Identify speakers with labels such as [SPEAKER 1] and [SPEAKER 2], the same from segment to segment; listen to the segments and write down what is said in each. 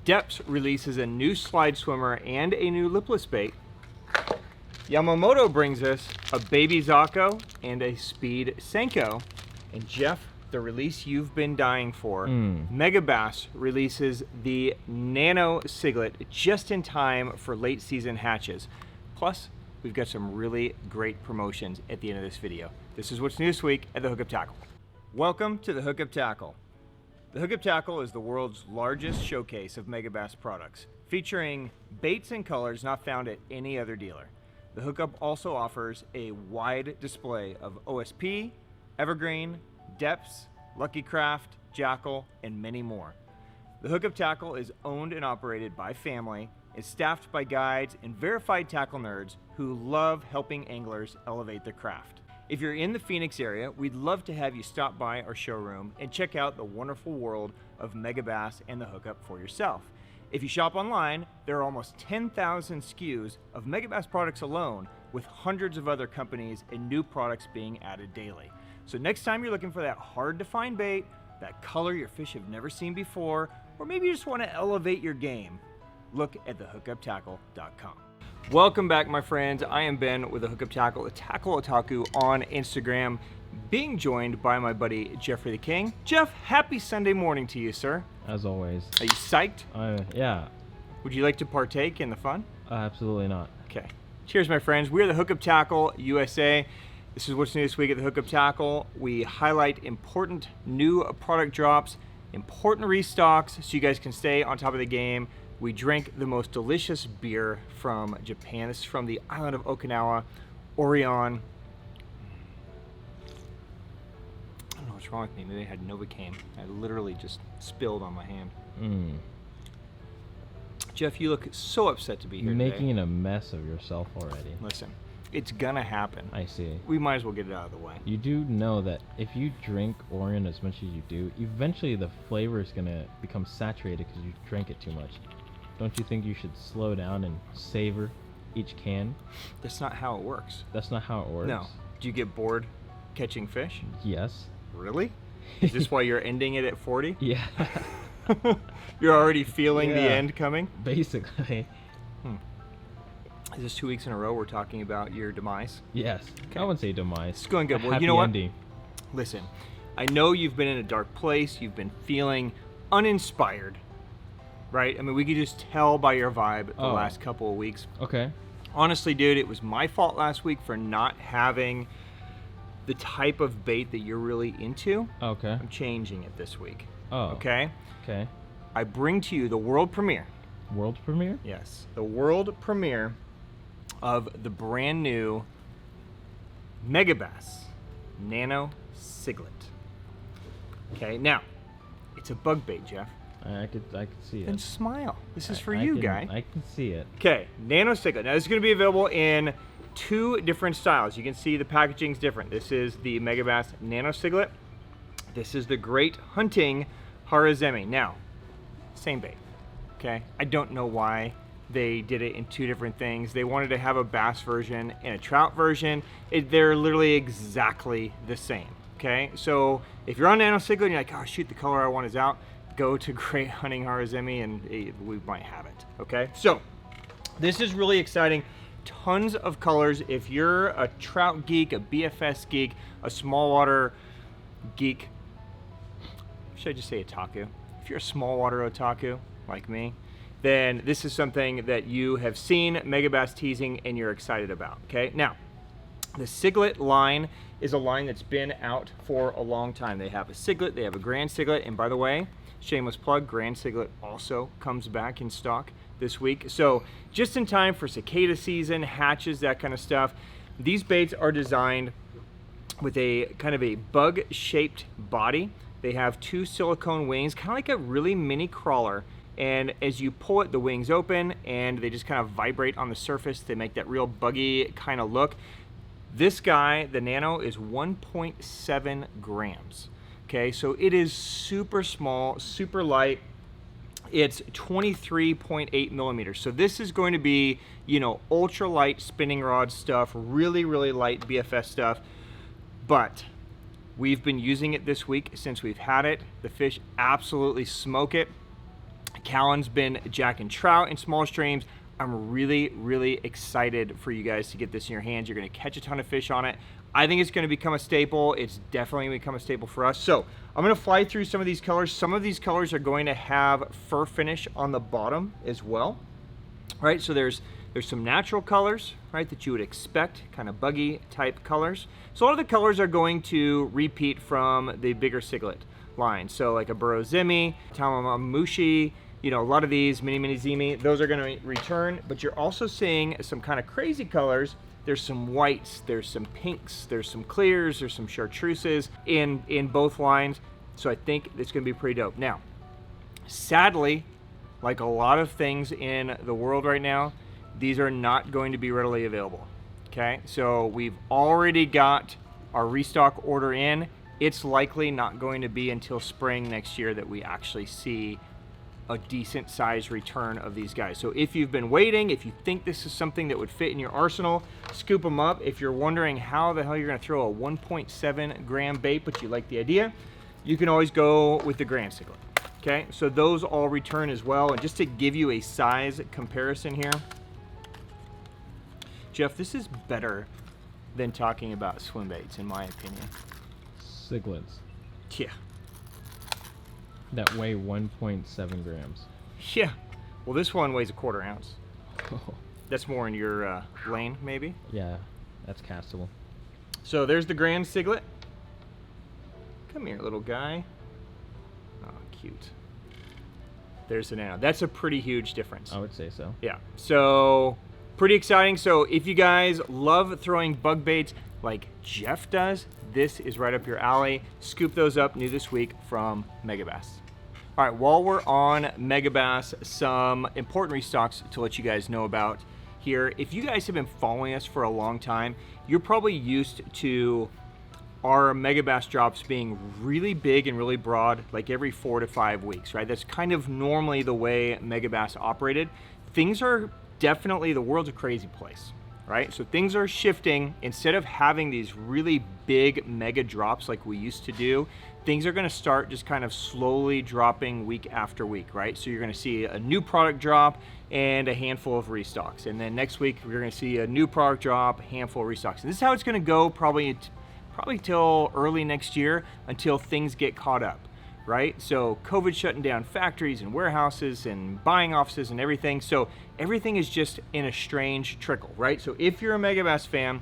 [SPEAKER 1] Deps releases a new slide swimmer and a new lipless bait. Yamamoto brings us a baby Zako and a speed Senko. And Jeff, the release you've been dying for, Megabass releases the Nano Siglett just in time for late season hatches. Plus, we've got some really great promotions at the end of this video. This is what's new this week at the Hookup Tackle. Welcome to the Hookup Tackle. The Hookup Tackle is the world's largest showcase of Megabass products, featuring baits and colors not found at any other dealer. The Hookup also offers a wide display of OSP, Evergreen, Deps, Lucky Craft, Jackal, and many more. The Hookup Tackle is owned and operated by family, is staffed by guides and verified tackle nerds who love helping anglers elevate their craft. If you're in the Phoenix area, we'd love to have you stop by our showroom and check out the wonderful world of Megabass and the Hookup for yourself. If you shop online, there are almost 10,000 SKUs of Megabass products alone, with hundreds of other companies and new products being added daily. So next time you're looking for that hard to find bait, that color your fish have never seen before, or maybe you just want to elevate your game, look at thehookuptackle.com. Welcome back, my friends. I am Ben with the Hookup Tackle, a tackle otaku on Instagram, being joined by my buddy Jeffrey the King. Jeff, happy Sunday morning to you, sir.
[SPEAKER 2] As always.
[SPEAKER 1] Are you psyched?
[SPEAKER 2] Yeah.
[SPEAKER 1] Would you like to partake in the fun?
[SPEAKER 2] Absolutely not.
[SPEAKER 1] Okay. Cheers, my friends. We're the Hookup Tackle USA. This is what's new this week at the Hookup Tackle. We highlight important new product drops, important restocks, so you guys can stay on top of the game. We drink the most delicious beer from Japan. This is from the island of Okinawa, Orion. I don't know what's wrong with me. Maybe I had Novocaine. I literally just spilled on my hand. Jeff, you look so upset to be here
[SPEAKER 2] Making
[SPEAKER 1] today.
[SPEAKER 2] a mess of yourself already.
[SPEAKER 1] Listen, it's gonna happen.
[SPEAKER 2] I see.
[SPEAKER 1] We might as well get it out of the way.
[SPEAKER 2] You do know that if you drink Orion as much as you do, eventually the flavor is gonna become saturated because you drank it too much. Don't you think you should slow down and savor each can?
[SPEAKER 1] That's not how it works.
[SPEAKER 2] That's not how it works.
[SPEAKER 1] No. Do you get bored catching fish?
[SPEAKER 2] Yes.
[SPEAKER 1] Really? Is this why you're ending it at 40?
[SPEAKER 2] Yeah.
[SPEAKER 1] You're already feeling the end coming?
[SPEAKER 2] Basically.
[SPEAKER 1] Is this 2 weeks in a row we're talking about your demise?
[SPEAKER 2] Yes. Okay. I wouldn't say demise.
[SPEAKER 1] It's going good. Well,
[SPEAKER 2] Happy
[SPEAKER 1] you know what?
[SPEAKER 2] ending.
[SPEAKER 1] Listen, I know you've been in a dark place. You've been feeling uninspired, right? I mean, we could just tell by your vibe the last couple of weeks.
[SPEAKER 2] Okay.
[SPEAKER 1] Honestly, dude, it was my fault last week for not having the type of bait that you're really into.
[SPEAKER 2] Okay.
[SPEAKER 1] I'm changing it this week.
[SPEAKER 2] Oh.
[SPEAKER 1] Okay?
[SPEAKER 2] Okay.
[SPEAKER 1] I bring to you the world premiere.
[SPEAKER 2] World premiere?
[SPEAKER 1] Yes. The world premiere of the brand new Megabass Nano Siglett. Okay, now, it's a bug bait, Jeff.
[SPEAKER 2] I could see it.
[SPEAKER 1] And smile. This is for you, guy.
[SPEAKER 2] I can see it.
[SPEAKER 1] Okay, Nano Siglett. Now, this is going to be available in 2 different styles. You can see the packaging's different. This is the Megabass Nano Siglett. This is the Great Hunting Haruzemi. Now, same bait. Okay, I don't know why they did it in 2 different things. They wanted to have a bass version and a trout version. They're literally exactly the same. Okay, so if you're on Nano Siglett and you're like, oh shoot, the color I want is out, go to Great Hunting Haruzemi and we might have it. Okay, so this is really exciting. Tons of colors. If you're a trout geek, a BFS geek, a small water geek, should I just say otaku? If you're a small water otaku like me, then this is something that you have seen Megabass teasing and you're excited about. Okay, now the Siglett line is a line that's been out for a long time. They have a Siglett, they have a Grand Siglett, and by the way, shameless plug, Grand Siglett also comes back in stock this week. So just in time for cicada season, hatches, that kind of stuff. These baits are designed with a kind of a bug-shaped body. They have 2 silicone wings, kind of like a really mini crawler. And as you pull it, the wings open and they just kind of vibrate on the surface. They make that real buggy kind of look. This guy, the Nano, is 1.7 grams. Okay, so it is super small, super light. It's 23.8 millimeters. So this is going to be, you know, ultra light spinning rod stuff, really, really light BFS stuff. But we've been using it this week since we've had it. The fish absolutely smoke it. Callan's been jacking trout in small streams. I'm really, really excited for you guys to get this in your hands. You're gonna catch a ton of fish on it. I think it's gonna become a staple. It's definitely gonna become a staple for us. So I'm gonna fly through some of these colors. Some of these colors are going to have fur finish on the bottom as well. Right, so there's some natural colors, right, that you would expect, kind of buggy type colors. So a lot of the colors are going to repeat from the bigger Siglett line. So like a Burrozemi, Tamamushi, you know, a lot of these mini Zimi, those are going to return, but you're also seeing some kind of crazy colors. There's some whites, there's some pinks, there's some clears, there's some chartreuses in both lines. So I think it's going to be pretty dope. Now, sadly, like a lot of things in the world right now, these are not going to be readily available, okay? So we've already got our restock order in. It's likely not going to be until spring next year that we actually see a decent size return of these guys. So if you've been waiting, if you think this is something that would fit in your arsenal, scoop them up. If you're wondering how the hell you're gonna throw a 1.7 gram bait, but you like the idea, you can always go with the Grand Siglett, okay? So those all return as well. And just to give you a size comparison here, Jeff, this is better than talking about swim baits, in my opinion.
[SPEAKER 2] Sigletts.
[SPEAKER 1] Yeah.
[SPEAKER 2] That weigh 1.7 grams.
[SPEAKER 1] Yeah. Well, this one weighs a 1/4 ounce.
[SPEAKER 2] Oh.
[SPEAKER 1] That's more in your lane, maybe?
[SPEAKER 2] Yeah, that's castable.
[SPEAKER 1] So there's the Grand Siglett. Come here, little guy. Oh, cute. There's the Nano. That's a pretty huge difference.
[SPEAKER 2] I would say so.
[SPEAKER 1] Yeah. So pretty exciting. So if you guys love throwing bug baits like Jeff does, this is right up your alley. Scoop those up new this week from Megabass. All right, while we're on Megabass, some important restocks to let you guys know about here. If you guys have been following us for a long time, you're probably used to our Megabass drops being really big and really broad, like every 4 to 5 weeks, right? That's kind of normally the way Megabass operated. Things are definitely, the world's a crazy place, right? So things are shifting. Instead of having these really big mega drops like we used to do, things are gonna start just kind of slowly dropping week after week, right? So you're gonna see a new product drop and a handful of restocks. And then next week, we're gonna see a new product drop, a handful of restocks. And this is how it's gonna go probably till early next year until things get caught up, right? So COVID shutting down factories and warehouses and buying offices and everything. So everything is just in a strange trickle, right? So if you're a Megabass fan,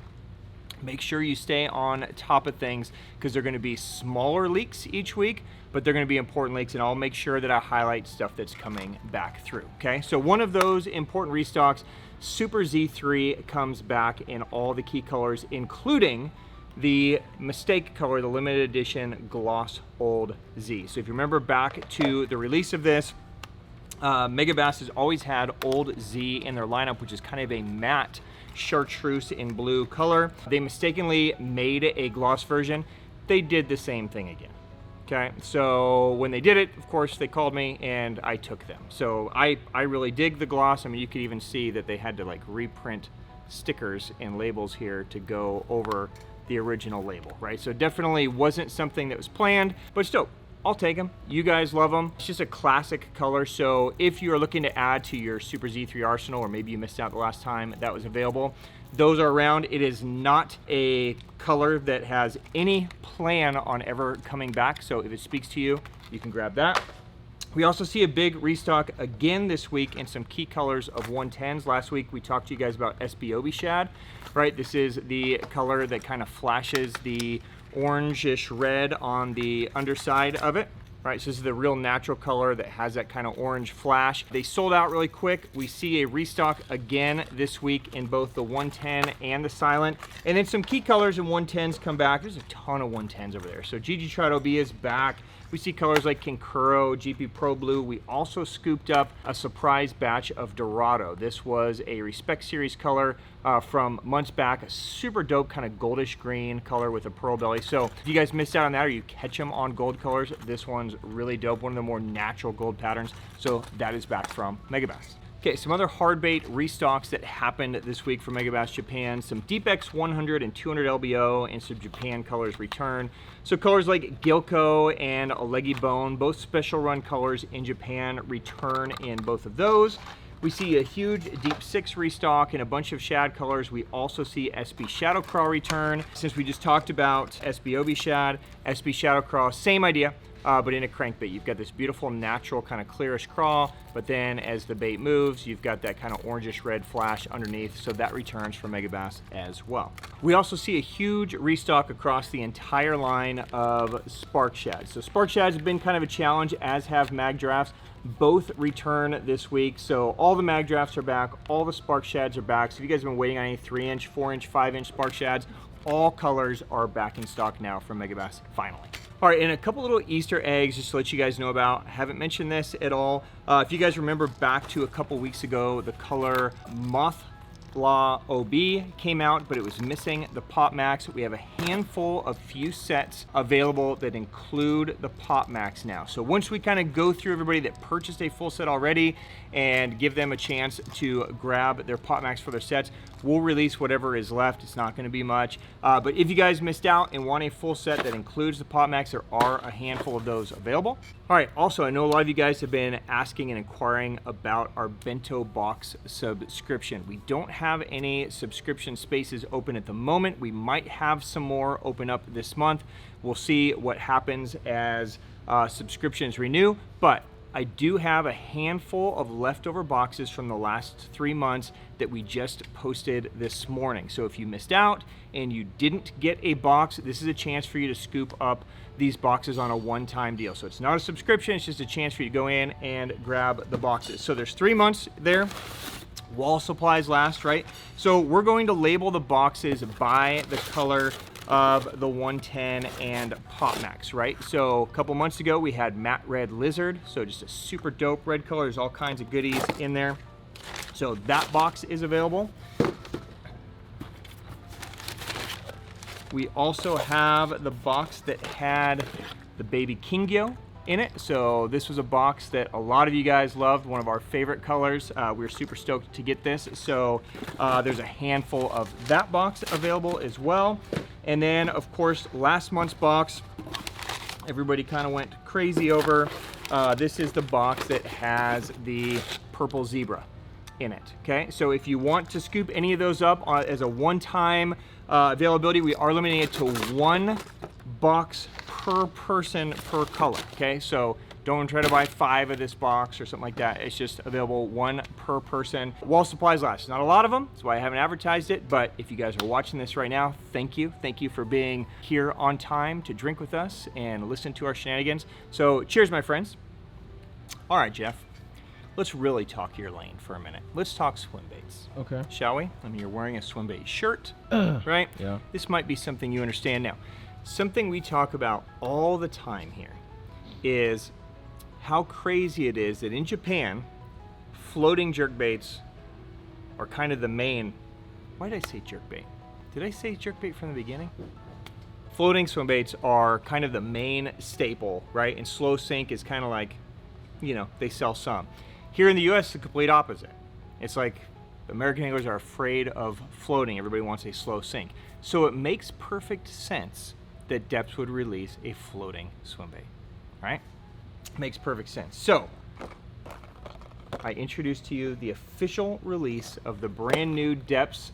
[SPEAKER 1] make sure you stay on top of things because they're going to be smaller leaks each week, but they're going to be important leaks, and I'll make sure that I highlight stuff that's coming back through, okay? So one of those important restocks, Super Z3, comes back in all the key colors, including the mistake color, the limited edition gloss old Z. So if you remember back to the release of this, Megabass has always had old Z in their lineup, which is kind of a matte chartreuse in blue color. They mistakenly made a gloss version. They did the same thing again. Okay, so when they did it, of course, they called me and I took them. So I really dig the gloss. I mean, you could even see that they had to like reprint stickers and labels here to go over the original label, right? So definitely wasn't something that was planned, but still, I'll take them. You guys love them. It's just a classic color. So if you're looking to add to your Super Z3 arsenal, or maybe you missed out the last time that was available, those are around. It is not a color that has any plan on ever coming back. So if it speaks to you, you can grab that. We also see a big restock again this week in some key colors of 110s. Last week we talked to you guys about SBOB Shad, right? This is the color that kind of flashes the orangish red on the underside of it, right? So this is the real natural color that has that kind of orange flash. They sold out really quick. We see a restock again this week in both the 110 and the silent. And then some key colors in 110s come back. There's a ton of 110s over there. So GG Haruzemi B is back. We see colors like Kinkuro, GP Pro Blue. We also scooped up a surprise batch of Dorado. This was a Respect Series color from months back, a super dope kind of goldish green color with a pearl belly. So if you guys missed out on that or you catch them on gold colors, this one's really dope, one of the more natural gold patterns. So that is back from Megabass. Okay, some other hard bait restocks that happened this week from Megabass Japan. Some Deep X 100 and 200 LBO and some Japan colors return. So colors like Gilko and a Leggy Bone, both special run colors in Japan, return in both of those. We see a huge Deep Six restock and a bunch of Shad colors. We also see SB Shadow Craw return. Since we just talked about SB Obi Shad, SB Shadow Craw, same idea. But in a crankbait. You've got this beautiful natural kind of clearish craw, but then as the bait moves, you've got that kind of orangish red flash underneath, so that returns from Megabass as well. We also see a huge restock across the entire line of Spark Shads. So Spark Shads have been kind of a challenge, as have Mag Drafts. Both return this week, so all the Mag Drafts are back, all the Spark Shads are back. So if you guys have been waiting on any 3-inch, 4-inch, 5-inch Spark Shads, all colors are back in stock now from Megabass, finally. All right, and a couple little Easter eggs just to let you guys know about. I haven't mentioned this at all. If you guys remember back to a couple weeks ago, the color Moth Law OB came out, but it was missing the Pop Max. We have a handful of few sets available that include the Pop Max now. So once we kind of go through everybody that purchased a full set already and give them a chance to grab their Pop Max for their sets, we'll release whatever is left. It's not going to be much. But if you guys missed out and want a full set that includes the Pop Max, there are a handful of those available. All right, also, I know a lot of you guys have been asking and inquiring about our Bento Box subscription. We don't have any subscription spaces open at the moment. We might have some more open up this month. We'll see what happens as subscriptions renew, but I do have a handful of leftover boxes from the last 3 months that we just posted this morning. So if you missed out and you didn't get a box, this is a chance for you to scoop up these boxes on a one-time deal. So it's not a subscription, it's just a chance for you to go in and grab the boxes. So there's 3 months there. While supplies last, right? So we're going to label the boxes by the color of the 110 and Pop Max, right? So a couple months ago we had Matte Red Lizard, so just a super dope red color. There's all kinds of goodies in there. So that box is available. We also have the box that had the Baby Kingyo in it. So this was a box that a lot of you guys loved, one of our favorite colors. We were super stoked to get this. So there's a handful of that box available as well. And then of course, last month's box, everybody kind of went crazy over. This is the box that has the purple zebra in it, okay? So if you want to scoop any of those up as a one-time availability, we are limiting it to 1 box per person per color, okay? So don't try to buy 5 of this box or something like that. It's just available 1 per person while supplies last. Not a lot of them, that's why I haven't advertised it, but if you guys are watching this right now, thank you. Thank you for being here on time to drink with us and listen to our shenanigans. So cheers, my friends. All right, Jeff, let's really talk your lane for a minute. Let's talk swim baits.
[SPEAKER 2] Okay.
[SPEAKER 1] Shall we? I mean, you're wearing a swim bait shirt, right?
[SPEAKER 2] Yeah.
[SPEAKER 1] This might be something you understand now. Something we talk about all the time here is how crazy it is that in Japan, floating jerkbaits are kind of the main. Why did I say jerkbait? Did I say jerkbait from the beginning? Floating swim baits are kind of the main staple, right? And slow sink is kind of like, you know, they sell some. Here in the US, the complete opposite. It's like American anglers are afraid of floating. Everybody wants a slow sink. So it makes perfect sense that Deps would release a floating swim bait, right? Makes perfect sense. So I introduce to you the official release of the brand new Deps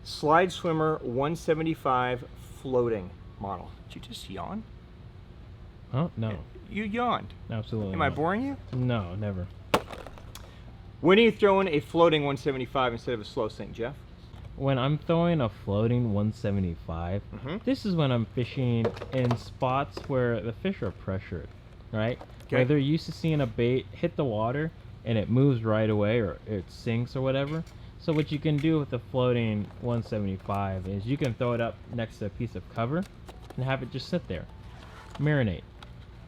[SPEAKER 1] Slide Swimmer 175 floating model. Did you just yawn?
[SPEAKER 2] Oh, no.
[SPEAKER 1] You yawned.
[SPEAKER 2] Absolutely
[SPEAKER 1] Am I
[SPEAKER 2] not.
[SPEAKER 1] boring you?
[SPEAKER 2] No, never.
[SPEAKER 1] When are you throwing a floating 175 instead of a slow sink, Jeff?
[SPEAKER 2] When I'm throwing a floating 175, this is when I'm fishing in spots where the fish are pressured, right?
[SPEAKER 1] Okay.
[SPEAKER 2] Where they're used to seeing a bait hit the water and it moves right away or it sinks or whatever. So what you can do with the floating 175 is you can throw it up next to a piece of cover and have it just sit there, marinate.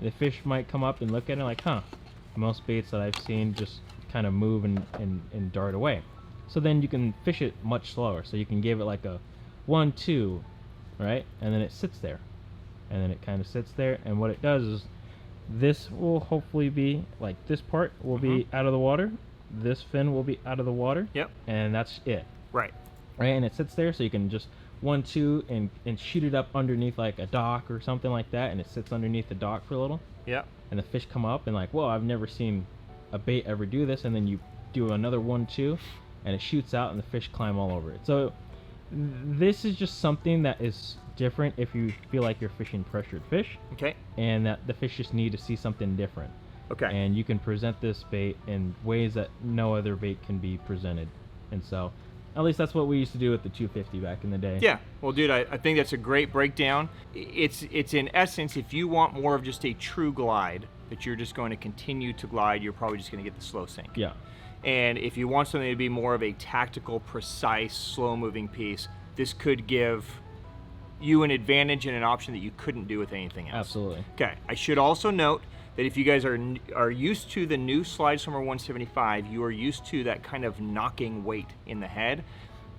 [SPEAKER 2] The fish might come up and look at it like, huh, most baits that I've seen just kind of move and dart away. So then you can fish it much slower. So you can give it like a 1-2, right? And then it sits there. And then it kind of sits there. And what it does is this will hopefully be, like this part will be out of the water. this fin will be out of the water.
[SPEAKER 1] Yep.
[SPEAKER 2] And that's it.
[SPEAKER 1] Right.
[SPEAKER 2] Right, and it sits there, so you can just 1-2 and shoot it up underneath like a dock or something like that, and it sits underneath the dock for a little.
[SPEAKER 1] Yep.
[SPEAKER 2] And the fish come up and like, whoa, I've never seen a bait ever do this, and then you do another 1-2 and it shoots out and the fish climb all over it. So this is just something that is different if you feel like you're fishing pressured fish.
[SPEAKER 1] Okay.
[SPEAKER 2] And that the fish just need to see something different.
[SPEAKER 1] Okay.
[SPEAKER 2] And you can present this bait in ways that no other bait can be presented. And so at least that's what we used to do with the 250 back in the day.
[SPEAKER 1] Yeah, well, dude, I think that's a great breakdown. It's in essence, if you want more of just a true glide, that you're just going to continue to glide, you're probably just going to get the slow sink.
[SPEAKER 2] Yeah.
[SPEAKER 1] And if you want something to be more of a tactical, precise, slow-moving piece, this could give you an advantage and an option that you couldn't do with anything else.
[SPEAKER 2] Absolutely.
[SPEAKER 1] Okay, I should also note that if you guys are used to the new Slide Swimmer 175, you are used to that kind of knocking weight in the head.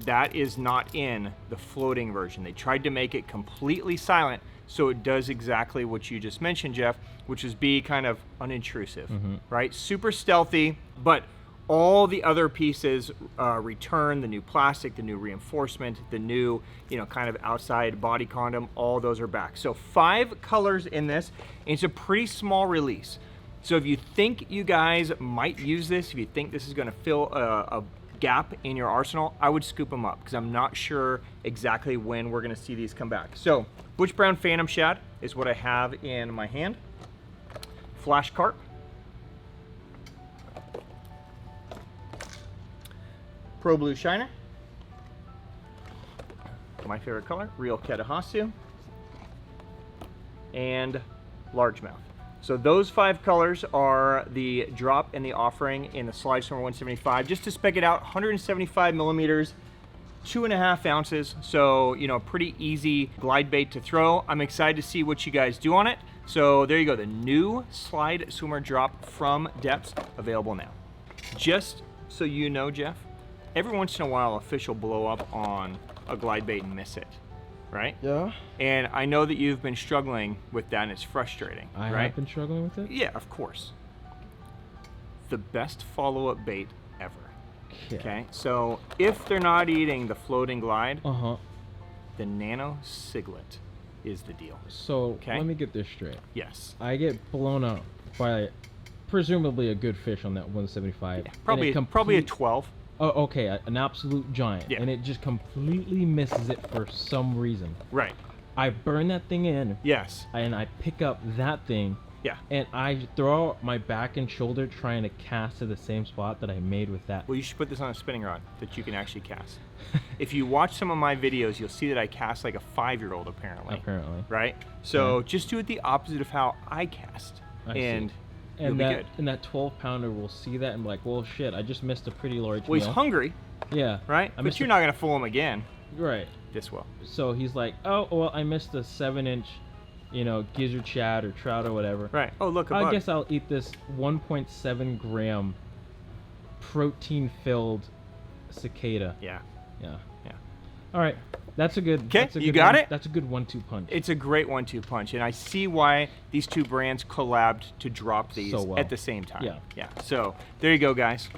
[SPEAKER 1] That is not in the floating version. They tried to make it completely silent, so it does exactly what you just mentioned, Jeff, which is be kind of unintrusive, right? Super stealthy, but all the other pieces return, the new plastic, the new reinforcement, the new, kind of outside body condom, all those are back. So 5 colors in this, and it's a pretty small release. So if you think you guys might use this, if you think this is gonna fill a gap in your arsenal, I would scoop them up, because I'm not sure exactly when we're gonna see these come back. So Butch Brown Phantom Shad is what I have in my hand. Flash Carp. Pro Blue Shiner, my favorite color, Real Katahasu, and Largemouth. So those 5 colors are the drop and the offering in the Slide Swimmer 175. Just to spec it out, 175 millimeters, 2.5 ounces. So, pretty easy glide bait to throw. I'm excited to see what you guys do on it. So there you go, the new Slide Swimmer drop from Deps, available now. Just so you know, Jeff, every once in a while a fish will blow up on a glide bait and miss it, right?
[SPEAKER 2] Yeah.
[SPEAKER 1] And I know that you've been struggling with that and it's frustrating,
[SPEAKER 2] I
[SPEAKER 1] right?
[SPEAKER 2] have been struggling with it?
[SPEAKER 1] Yeah, of course. The best follow-up bait ever. Okay, so if they're not eating the floating glide, the Nano Siglett is the deal.
[SPEAKER 2] So let me get this straight.
[SPEAKER 1] Yes.
[SPEAKER 2] I get blown up by presumably a good fish on that 175.
[SPEAKER 1] Yeah, probably a 12.
[SPEAKER 2] Oh, okay, an absolute giant, and it just completely misses it for some reason.
[SPEAKER 1] Right.
[SPEAKER 2] I burn that thing in.
[SPEAKER 1] Yes.
[SPEAKER 2] And I pick up that thing.
[SPEAKER 1] Yeah.
[SPEAKER 2] And I throw out my back and shoulder trying to cast to the same spot that I made with that.
[SPEAKER 1] Well, you should put this on a spinning rod that you can actually cast. If you watch some of my videos, you'll see that I cast like a 5-year-old apparently.
[SPEAKER 2] Apparently.
[SPEAKER 1] Right? So just do it the opposite of how I cast. And
[SPEAKER 2] that 12-pounder will see that and be like, well, shit, I just missed a pretty large
[SPEAKER 1] Well, he's hungry.
[SPEAKER 2] Yeah.
[SPEAKER 1] Right? But you're not going to fool him again.
[SPEAKER 2] Right.
[SPEAKER 1] This will.
[SPEAKER 2] So he's like, oh, well, I missed a 7-inch, gizzard shad or trout or whatever.
[SPEAKER 1] Right. Oh, look, a bug.
[SPEAKER 2] I guess I'll eat this 1.7 gram protein-filled cicada.
[SPEAKER 1] Yeah.
[SPEAKER 2] Yeah. Yeah. All right. That's a good.
[SPEAKER 1] Okay, you got it?
[SPEAKER 2] That's a good 1-2 punch.
[SPEAKER 1] It's a great 1-2 punch, and I see why these two brands collabed to drop these
[SPEAKER 2] so well.
[SPEAKER 1] at the same time.
[SPEAKER 2] Yeah.
[SPEAKER 1] Yeah. So there you go, guys.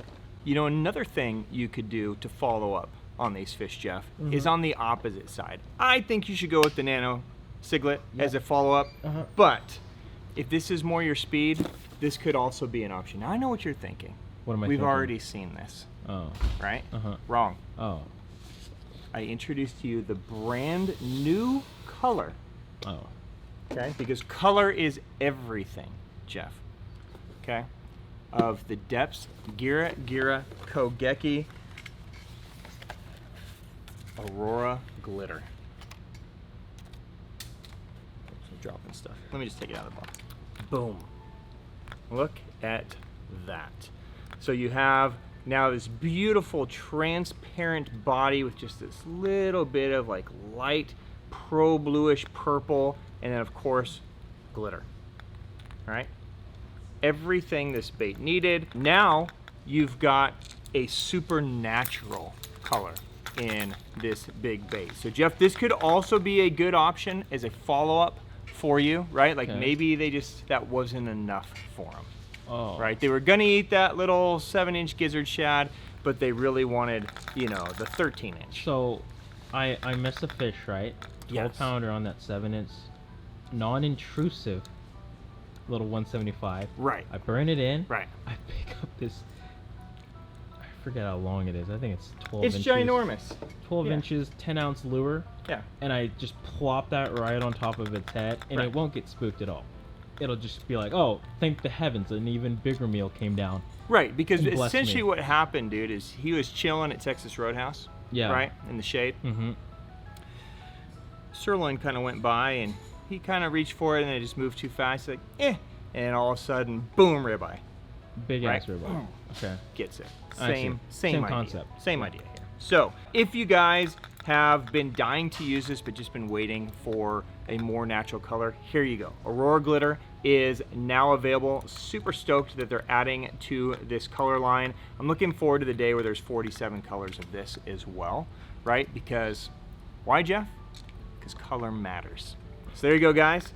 [SPEAKER 1] Another thing you could do to follow up on these fish, Jeff, is on the opposite side. I think you should go with the Nano Siglett as a follow-up, but if this is more your speed, this could also be an option. Now, I know what you're thinking.
[SPEAKER 2] What am I
[SPEAKER 1] We've
[SPEAKER 2] thinking?
[SPEAKER 1] already seen this.
[SPEAKER 2] Oh.
[SPEAKER 1] Right?
[SPEAKER 2] Wrong.
[SPEAKER 1] Oh. I introduced to you the brand new color.
[SPEAKER 2] Oh.
[SPEAKER 1] Okay? Because color is everything, Jeff. Okay? Of the Deps Gira Kogeki Aurora Glitter. Oops, I'm dropping stuff. Let me just take it out of the box. Boom. Look at that. So you have now this beautiful transparent body with just this little bit of like light pro bluish purple, and then of course glitter. All right? Everything this bait needed. Now you've got a supernatural color in this big bait. So Jeff, this could also be a good option as a follow-up for you, right? Like maybe that wasn't enough for them.
[SPEAKER 2] Oh.
[SPEAKER 1] right? They were gonna eat that little 7-inch gizzard shad, but they really wanted, you know, the 13-inch.
[SPEAKER 2] So, I missed a fish, right? 12-pounder on that 7-inch, non-intrusive little 175.
[SPEAKER 1] Right.
[SPEAKER 2] I burn it in.
[SPEAKER 1] Right.
[SPEAKER 2] I pick up this. I forget how long it is. I think it's 12
[SPEAKER 1] It's
[SPEAKER 2] inches.
[SPEAKER 1] ginormous.
[SPEAKER 2] 12 inches, 10-ounce lure.
[SPEAKER 1] Yeah.
[SPEAKER 2] And I just plop that right on top of its head, and
[SPEAKER 1] Right.
[SPEAKER 2] it won't get spooked at all. It'll just be like, oh, thank the heavens, an even bigger meal came down.
[SPEAKER 1] Right, because
[SPEAKER 2] And bless
[SPEAKER 1] essentially
[SPEAKER 2] me.
[SPEAKER 1] what happened, dude, is he was chilling at Texas Roadhouse.
[SPEAKER 2] Yeah.
[SPEAKER 1] Right, in the shade.
[SPEAKER 2] Mm-hmm.
[SPEAKER 1] Sirloin kind of went by, and he kind of reached for it, and then it just moved too fast. Like, and all of a sudden, boom, ribeye.
[SPEAKER 2] Big
[SPEAKER 1] Right.
[SPEAKER 2] ass ribeye. Okay.
[SPEAKER 1] Gets it.
[SPEAKER 2] I see.
[SPEAKER 1] Same
[SPEAKER 2] Same
[SPEAKER 1] idea.
[SPEAKER 2] concept.
[SPEAKER 1] Same idea here. So, if you guys have been dying to use this, but just been waiting for a more natural color, here you go. Aurora Glitter is now available. Super stoked that they're adding to this color line. I'm looking forward to the day where there's 47 colors of this as well, right? Because, why, Jeff? Because color matters. So there you go, guys.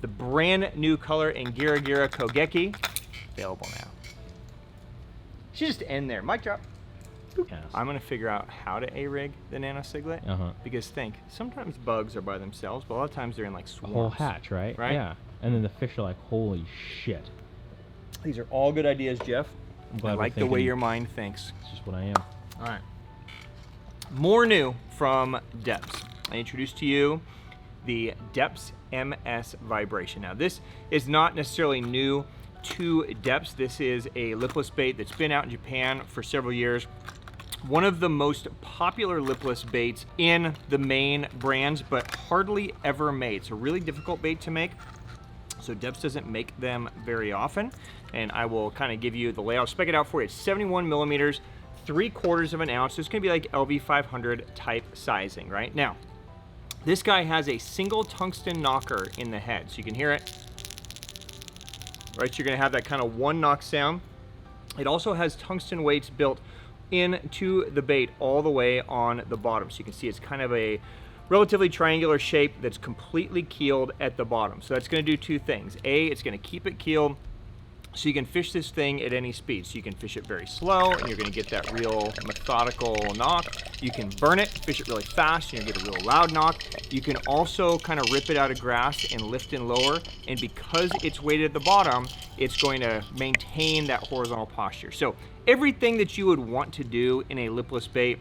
[SPEAKER 1] The brand new color in Gira Kogeki, available now. Should just end there. Mic drop.
[SPEAKER 2] Yes.
[SPEAKER 1] I'm gonna figure out how to A-rig the Nano Siglett.
[SPEAKER 2] Uh-huh.
[SPEAKER 1] Because think, sometimes bugs are by themselves, but a lot of times they're in like
[SPEAKER 2] A
[SPEAKER 1] swarms.
[SPEAKER 2] whole hatch, right?
[SPEAKER 1] Right?
[SPEAKER 2] Yeah. And then the fish are like, holy shit.
[SPEAKER 1] These are all good ideas, Jeff.
[SPEAKER 2] I'm
[SPEAKER 1] I
[SPEAKER 2] glad we're
[SPEAKER 1] like the way
[SPEAKER 2] thinking-
[SPEAKER 1] your mind thinks.
[SPEAKER 2] It's just what I am.
[SPEAKER 1] All right. More new from Deps. I introduced to you the Deps MS Vibration. Now this is not necessarily new to Deps. This is a lipless bait that's been out in Japan for several years. One of the most popular lipless baits in the main brands, but hardly ever made. It's a really difficult bait to make. So Deps doesn't make them very often. And I will kind of give you the layout. Spec it out for you. It's 71 millimeters, 3/4 of an ounce. So it's gonna be like LV500 type sizing, right? Now, this guy has a single tungsten knocker in the head. So you can hear it, right? So you're gonna have that kind of one knock sound. It also has tungsten weights built into the bait all the way on the bottom. So you can see it's kind of a relatively triangular shape that's completely keeled at the bottom. So that's gonna do two things. A, it's gonna keep it keeled so you can fish this thing at any speed. So you can fish it very slow and you're gonna get that real methodical knock. You can burn it, fish it really fast, and you're gonna get a real loud knock. You can also kind of rip it out of grass and lift and lower. And because it's weighted at the bottom, it's going to maintain that horizontal posture. So everything that you would want to do in a lipless bait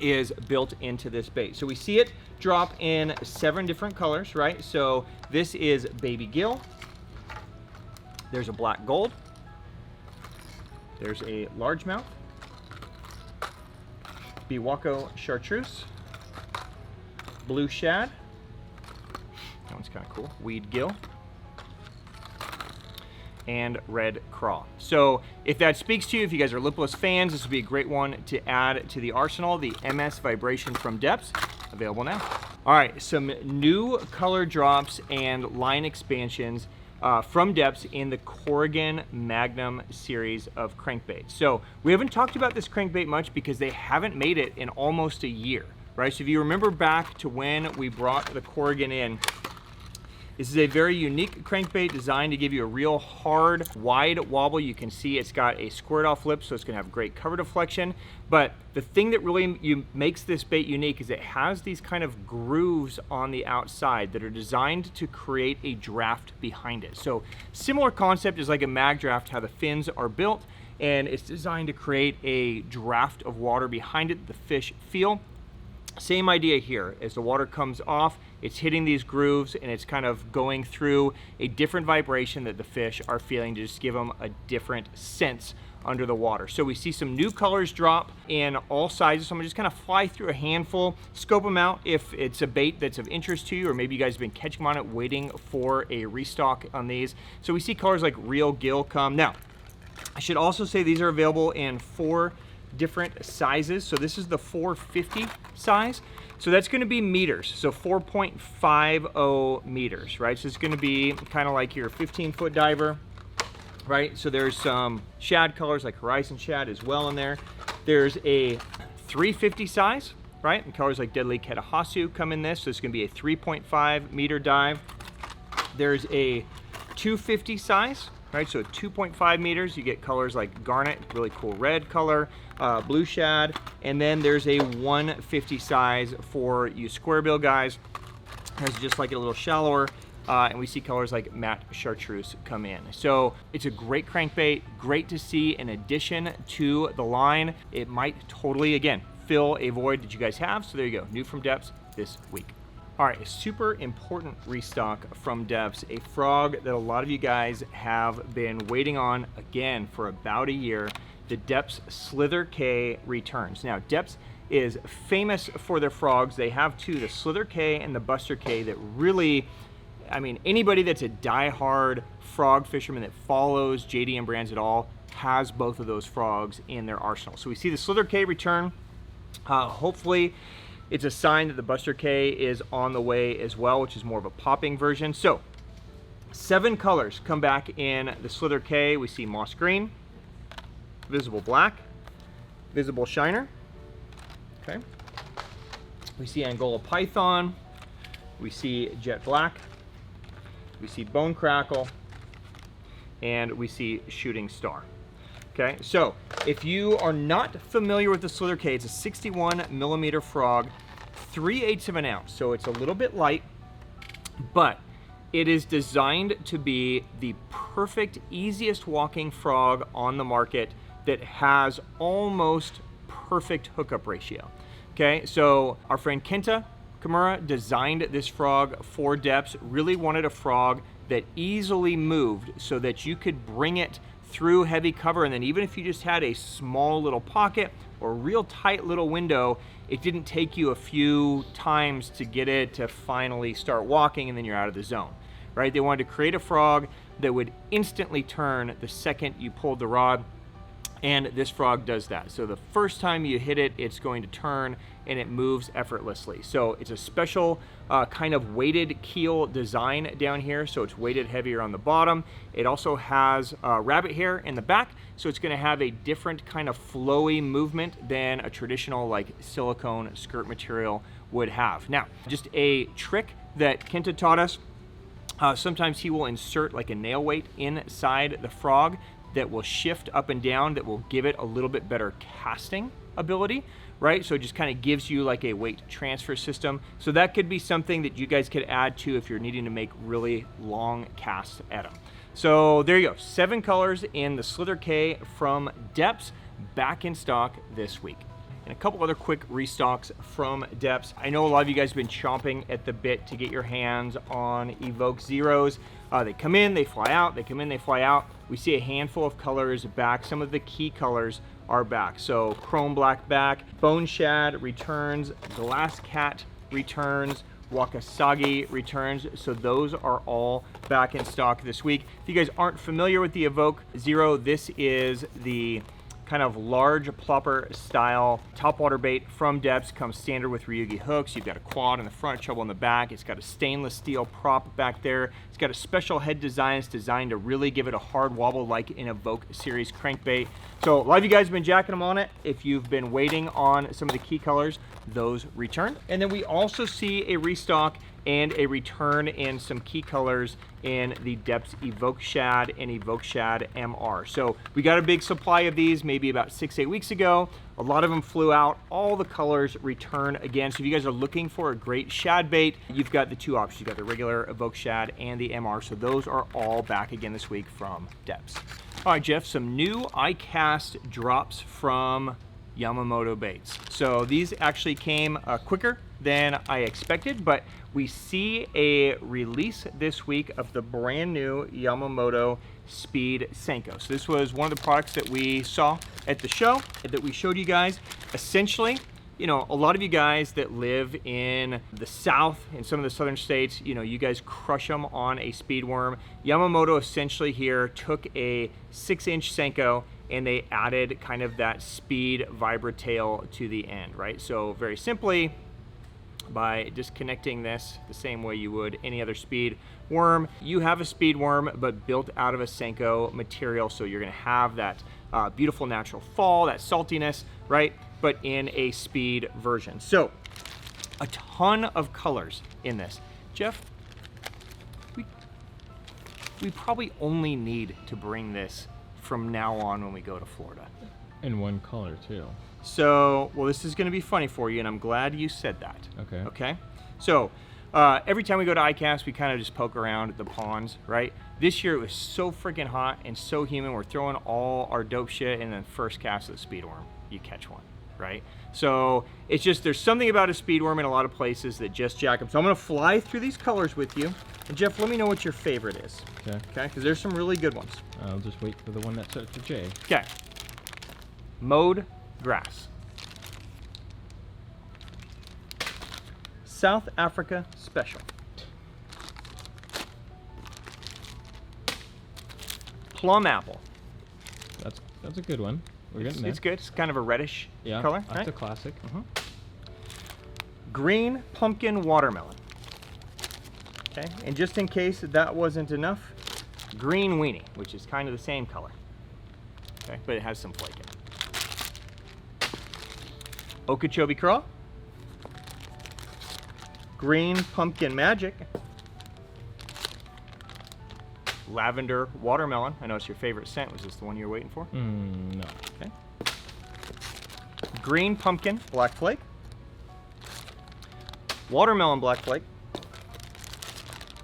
[SPEAKER 1] is built into this bait. So we see it drop in 7 different colors, right? So this is baby gill. There's a black gold. There's a largemouth. Biwako chartreuse. Blue shad. That one's kind of cool. Weed gill. And red craw. So if that speaks to you, if you guys are lipless fans, this would be a great one to add to the arsenal. The MS Vibration from Deps, available now. All right, some new color drops and line expansions from Deps in the Korrigan Magnum series of crankbaits. So we haven't talked about this crankbait much because they haven't made it in almost a year, right? So if you remember back to when we brought the Korrigan in, this is a very unique crankbait designed to give you a real hard, wide wobble. You can see it's got a squirt off lip, so it's gonna have great cover deflection. But the thing that really makes this bait unique is it has these kind of grooves on the outside that are designed to create a draft behind it. So similar concept is like a mag draft, how the fins are built, and it's designed to create a draft of water behind it that the fish feel. Same idea here. As the water comes off, it's hitting these grooves and it's kind of going through a different vibration that the fish are feeling to just give them a different sense under the water. So we see some new colors drop in all sizes. So I'm gonna just kind of fly through a handful, scope them out if it's a bait that's of interest to you, or maybe you guys have been catching them on it, waiting for a restock on these. So we see colors like real gill come. Now, I should also say these are available in 4 different sizes. So this is the 450 size. So that's going to be meters. So 4.50 meters, right? So it's going to be kind of like your 15-foot diver, right? So there's some shad colors like Horizon Shad as well in there. There's a 350 size, right? And colors like Deadly Ketahasu come in this. So it's going to be a 3.5 meter dive. There's a 250 size, right? So 2.5 meters, you get colors like garnet, really cool red color, blue shad, and then there's a 150 size for you square bill guys. It's just like a little shallower, and we see colors like matte chartreuse come in. So it's a great crankbait, great to see in addition to the line. It might totally, again, fill a void that you guys have. So there you go, new from Deps this week. All right, a super important restock from Deps, a frog that a lot of you guys have been waiting on again for about a year. The Deps SlitherK returns. Now, Deps is famous for their frogs. They have two, the SlitherK and the Buster K, that really, I mean, anybody that's a die-hard frog fisherman that follows JDM brands at all has both of those frogs in their arsenal. So we see the SlitherK return. Hopefully, it's a sign that the Buster K is on the way as well, which is more of a popping version. So 7 colors come back in the SlitherK. We see moss green, visible black, visible shiner. Okay. We see Angola python. We see jet black. We see bone crackle, and we see shooting star. Okay, so if you are not familiar with the SlitherK, it's a 61 millimeter frog, 3/8 of an ounce, so it's a little bit light, but it is designed to be the perfect, easiest walking frog on the market that has almost perfect hookup ratio. Okay, so our friend Kenta Kimura designed this frog for Deps, really wanted a frog that easily moved so that you could bring it through heavy cover, and then even if you just had a small little pocket or a real tight little window, it didn't take you a few times to get it to finally start walking, and then you're out of the zone, right? They wanted to create a frog that would instantly turn the second you pulled the rod, and this frog does that. So the first time you hit it, it's going to turn and it moves effortlessly. So it's a special kind of weighted keel design down here, so it's weighted heavier on the bottom. It also has rabbit hair in the back, so it's gonna have a different kind of flowy movement than a traditional like silicone skirt material would have. Now, just a trick that Kenta taught us, sometimes he will insert like a nail weight inside the frog that will shift up and down, that will give it a little bit better casting ability, right? So it just kind of gives you like a weight transfer system. So that could be something that you guys could add to if you're needing to make really long casts at them. So there you go, 7 colors in the SlitherK from Deps, back in stock this week. And a couple other quick restocks from Deps. I know a lot of you guys have been chomping at the bit to get your hands on Evoke Zeros. They come in, they fly out, they come in, they fly out. We see a handful of colors back. Some of the key colors are back. So chrome black back, bone shad returns, glass cat returns, Wakasagi returns. So those are all back in stock this week. If you guys aren't familiar with the Evoke Zero, this is the kind of large plopper style topwater bait from Deps. Comes standard with Ryugi hooks. You've got a quad in the front, treble in the back. It's got a stainless steel prop back there. It's got a special head design. It's designed to really give it a hard wobble like an Evoke series crankbait. So a lot of you guys have been jacking them on it. If you've been waiting on some of the key colors, those return. And then we also see a restock and a return in some key colors in the Deps Evoke Shad and Evoke Shad MR. So we got a big supply of these maybe about 6-8 weeks ago. A lot of them flew out. All the colors return again. So if you guys are looking for a great shad bait, you've got the 2 options. You've got the regular Evoke Shad and the MR. So those are all back again this week from Deps. All right, Jeff, some new ICAST drops from Yamamoto Baits. So these actually came quicker than I expected, but we see a release this week of the brand new Yamamoto Speed Senko. So this was one of the products that we saw at the show that we showed you guys. Essentially, you know, a lot of you guys that live in the South, in some of the southern states, you know, you guys crush them on a speed worm. Yamamoto essentially here took a 6-inch Senko and they added kind of that speed vibratail to the end, right? So very simply, by disconnecting this the same way you would any other speed worm, you have a speed worm but built out of a Senko material, so you're gonna have that beautiful natural fall, that saltiness, right? But in a speed version. So a ton of colors in this. Jeff, we probably only need to bring this from now on when we go to Florida.
[SPEAKER 2] In one color too.
[SPEAKER 1] So, well, this is going to be funny for you, and I'm glad you said that.
[SPEAKER 2] Okay.
[SPEAKER 1] Okay? So, every time we go to ICAST, we kind of just poke around at the ponds, right? This year it was so freaking hot and so humid. We're throwing all our dope shit, and then first cast of the speedworm, you catch one, right? So, it's just, there's something about a speedworm in a lot of places that just jack them. So, I'm going to fly through these colors with you. And Jeff, let me know what your favorite is.
[SPEAKER 2] Okay.
[SPEAKER 1] Okay? Because there's some really good ones.
[SPEAKER 2] I'll just wait for the one that starts with J.
[SPEAKER 1] Okay. Mode Grass. South Africa Special. Plum Apple.
[SPEAKER 2] That's a good one. We're getting there.
[SPEAKER 1] It's good. It's kind of a reddish color.
[SPEAKER 2] That's a classic.
[SPEAKER 1] Green Pumpkin Watermelon. Okay, and just in case that wasn't enough, Green Weenie, which is kind of the same color. Okay, but it has some flake in it. Okeechobee Crawl. Green Pumpkin Magic. Lavender Watermelon. I know it's your favorite scent. Was this the one you were waiting for?
[SPEAKER 2] No.
[SPEAKER 1] Okay. Green Pumpkin Black Flake. Watermelon Black Flake.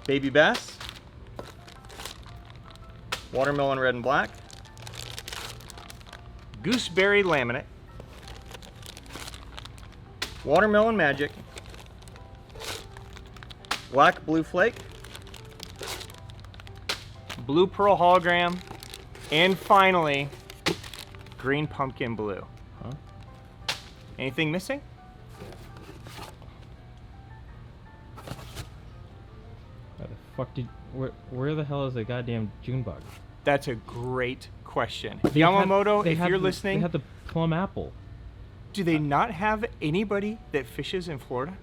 [SPEAKER 1] Baby Bass. Watermelon Red and Black. Gooseberry Laminate. Watermelon Magic. Black Blue Flake. Blue Pearl Hologram. And finally, Green Pumpkin Blue.
[SPEAKER 2] Huh?
[SPEAKER 1] Anything missing?
[SPEAKER 2] How the fuck did... Where the hell is the goddamn June bug?
[SPEAKER 1] That's a great question.
[SPEAKER 2] They
[SPEAKER 1] Yamamoto,
[SPEAKER 2] had-
[SPEAKER 1] if you're listening,
[SPEAKER 2] They had the plum apple.
[SPEAKER 1] do they not have anybody that fishes in Florida?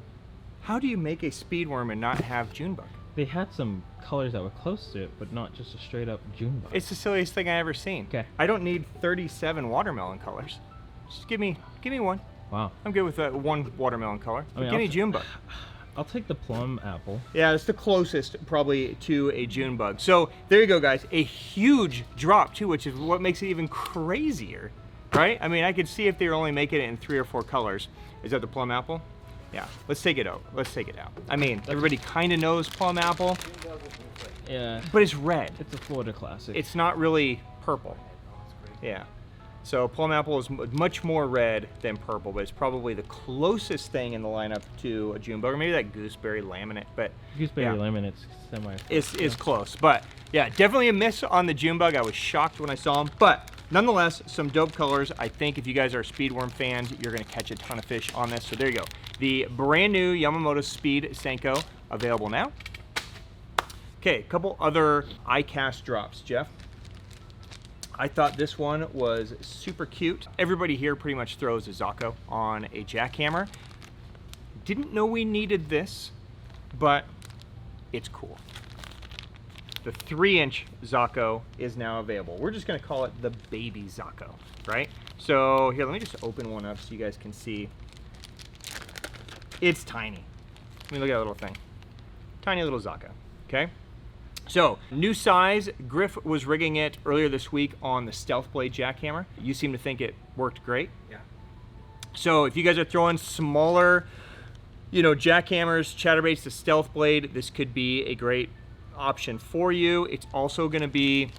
[SPEAKER 1] How do you make a speedworm and not have Junebug?
[SPEAKER 2] They had some colors that were close to it, but not just a straight up June bug.
[SPEAKER 1] It's the silliest thing I ever seen.
[SPEAKER 2] Okay.
[SPEAKER 1] I don't need 37 watermelon colors. Just give me one.
[SPEAKER 2] Wow.
[SPEAKER 1] I'm good with one watermelon color.
[SPEAKER 2] I mean,
[SPEAKER 1] Give me Junebug.
[SPEAKER 2] I'll take the plum apple.
[SPEAKER 1] Yeah, it's the closest probably to a Junebug. So there you go, guys. A huge drop too, which is what makes it even crazier, right? I mean, I could see if they were only making it in 3 or 4 colors. Is that the plum apple? Yeah, let's take it out. Let's take it out. I mean, everybody kind of knows plum apple,
[SPEAKER 2] Yeah.
[SPEAKER 1] but it's red.
[SPEAKER 2] It's a Florida classic.
[SPEAKER 1] It's not really purple. Yeah. So plum apple is much more red than purple, but it's probably the closest thing in the lineup to a Junebug, or maybe that gooseberry laminate. But
[SPEAKER 2] Gooseberry
[SPEAKER 1] yeah,
[SPEAKER 2] laminate's semi.
[SPEAKER 1] is close. But yeah, definitely a miss on the Junebug. I was shocked when I saw him, but nonetheless, some dope colors. I think if you guys are Speedworm fans, you're gonna catch a ton of fish on this. So there you go. The brand new Yamamoto Speed Senko available now. Okay, a couple other ICAST drops, Jeff. I thought this one was super cute. Everybody here pretty much throws a Zako on a jackhammer. Didn't know we needed this, but it's cool. The 3-inch Zako is now available. We're just gonna call it the baby Zako, right? So here, let me just open one up so you guys can see. It's tiny. Let me look at that little thing. Tiny little Zako, okay? So, new size. Griff was rigging it earlier this week on the Stealth Blade jackhammer. You seem to think it worked great.
[SPEAKER 3] Yeah.
[SPEAKER 1] So, if you guys are throwing smaller, you know, jackhammers, chatterbaits to Stealth Blade, this could be a great option for you. It's also going to be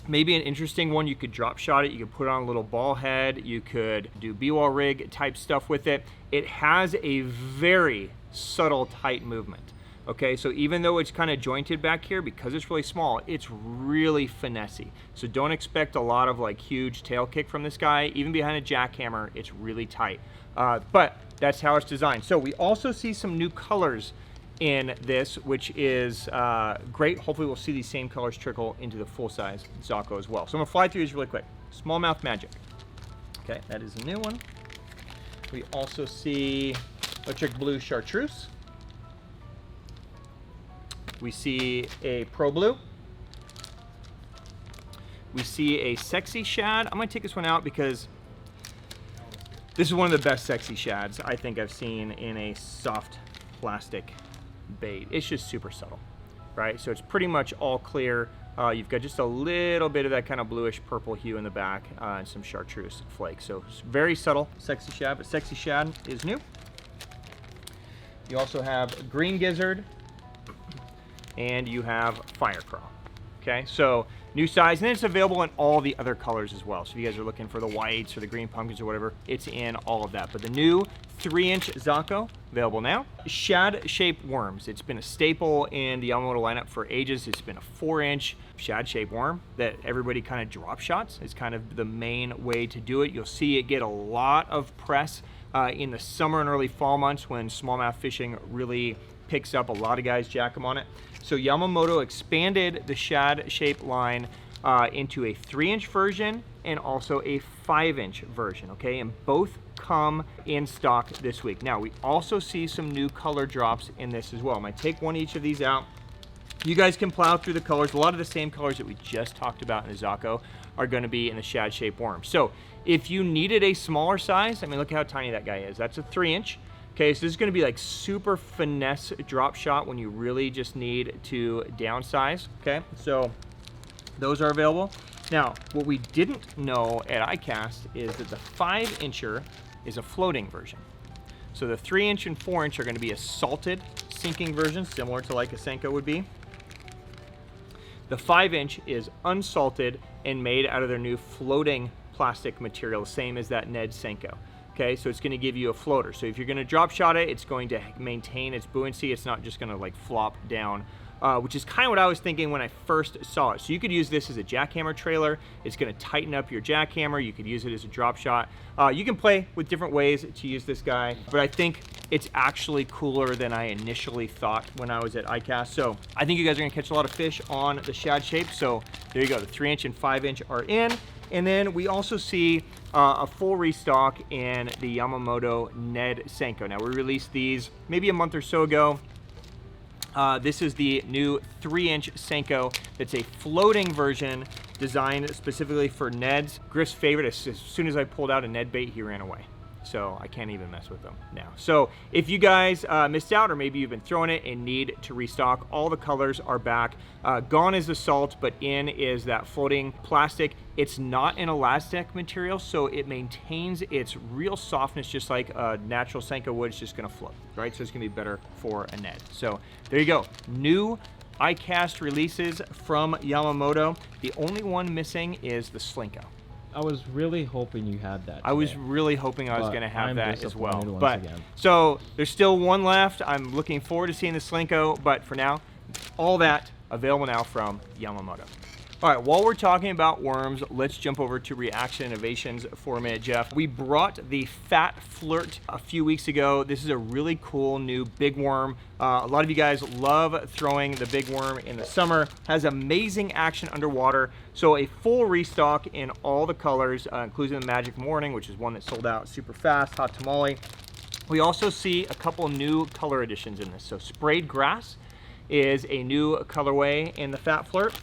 [SPEAKER 1] maybe an interesting one. You could drop shot it. You could put it on a little ball head. You could do B-wall rig type stuff with it. It has a very subtle tight movement. Okay, so even though it's kind of jointed back here, because it's really small, it's really finessey. So don't expect a lot of like huge tail kick from this guy. Even behind a jackhammer, it's really tight. But that's how it's designed. So we also see some new colors in this, which is great. Hopefully we'll see these same colors trickle into the full-size Zako as well. So I'm gonna fly through these really quick. Smallmouth Magic. Okay, that is a new one. We also see Electric Blue Chartreuse. We see a Pro Blue. We see a Sexy Shad. I'm gonna take this one out because this is one of the best Sexy Shads I think I've seen in a soft plastic bait. It's just super subtle. right? So it's pretty much all clear. You've got just a little bit of that kind of bluish purple hue in the back and some chartreuse flakes. So it's very subtle, sexy shad, but sexy shad is new. You also have green gizzard and you have fire crawl. Okay, so new size, and then it's available in all the other colors as well. So if you guys are looking for the whites or the green pumpkins or whatever, it's in all of that. But the new 3-inch Zako, available now. Shad-shaped worms. It's been a staple in the Yamamoto lineup for ages. It's been a 4-inch shad-shaped worm that everybody kind of drop shots. It's kind of the main way to do it. You'll see it get a lot of press in the summer and early fall months when smallmouth fishing really picks up. A lot of guys jack them on it. So Yamamoto expanded the shad-shaped line into a 3-inch version and also a 5-inch version, okay? And both come in stock this week. Now, we also see some new color drops in this as well. I'm gonna take one each of these out. You guys can plow through the colors. A lot of the same colors that we just talked about in the Zako are gonna be in the shad-shaped worm. So if you needed a smaller size, I mean, look how tiny that guy is. That's a 3-inch. Okay, so this is gonna be like super finesse drop shot when you really just need to downsize, okay? So those are available. Now, what we didn't know at ICAST is that the 5-incher is a floating version. So the 3-inch and 4-inch are gonna be a salted sinking version, similar to like a Senko would be. The 5-inch is unsalted and made out of their new floating plastic material, same as that Ned Senko. Okay, so it's going to give you a floater. So if you're going to drop shot it, it's going to maintain its buoyancy. It's not just going to like flop down, which is kind of what I was thinking when I first saw it. So you could use this as a jackhammer trailer. It's going to tighten up your jackhammer. You could use it as a drop shot. You can play with different ways to use this guy, but I think it's actually cooler than I initially thought when I was at ICAST. So I think you guys are going to catch a lot of fish on the shad shape. So there you go. The 3-inch and 5-inch are in. And then we also see a full restock in the Yamamoto Ned Senko. Now, we released these maybe a month or so ago. This is the new 3-inch Senko. It's a floating version designed specifically for Neds. Griff's favorite, as soon as I pulled out a Ned bait, he ran away. So I can't even mess with them now. So if you guys missed out, or maybe you've been throwing it and need to restock, all the colors are back. Gone is the salt, but in is that floating plastic. It's not an elastic material, so it maintains its real softness just like a natural Senko wood. It's just gonna float, right? So it's gonna be better for a Ned. So there you go. New ICAST releases from Yamamoto. The only one missing is the Slinko.
[SPEAKER 2] I was really hoping you had that today.
[SPEAKER 1] I was really hoping I was going to have that as well.
[SPEAKER 2] But again.
[SPEAKER 1] So there's still one left. I'm looking forward to seeing the Slinko, but for now, all that available now from Yamamoto. All right, while we're talking about worms, let's jump over to Reaction Innovations for a minute, Jeff. We brought the Fat Flirt a few weeks ago. This is a really cool new big worm. A lot of you guys love throwing the big worm in the summer. Has amazing action underwater. So a full restock in all the colors, including the Magic Morning, which is one that sold out super fast, Hot Tamale. We also see a couple new color additions in this. So Sprayed Grass is a new colorway in the Fat Flirt,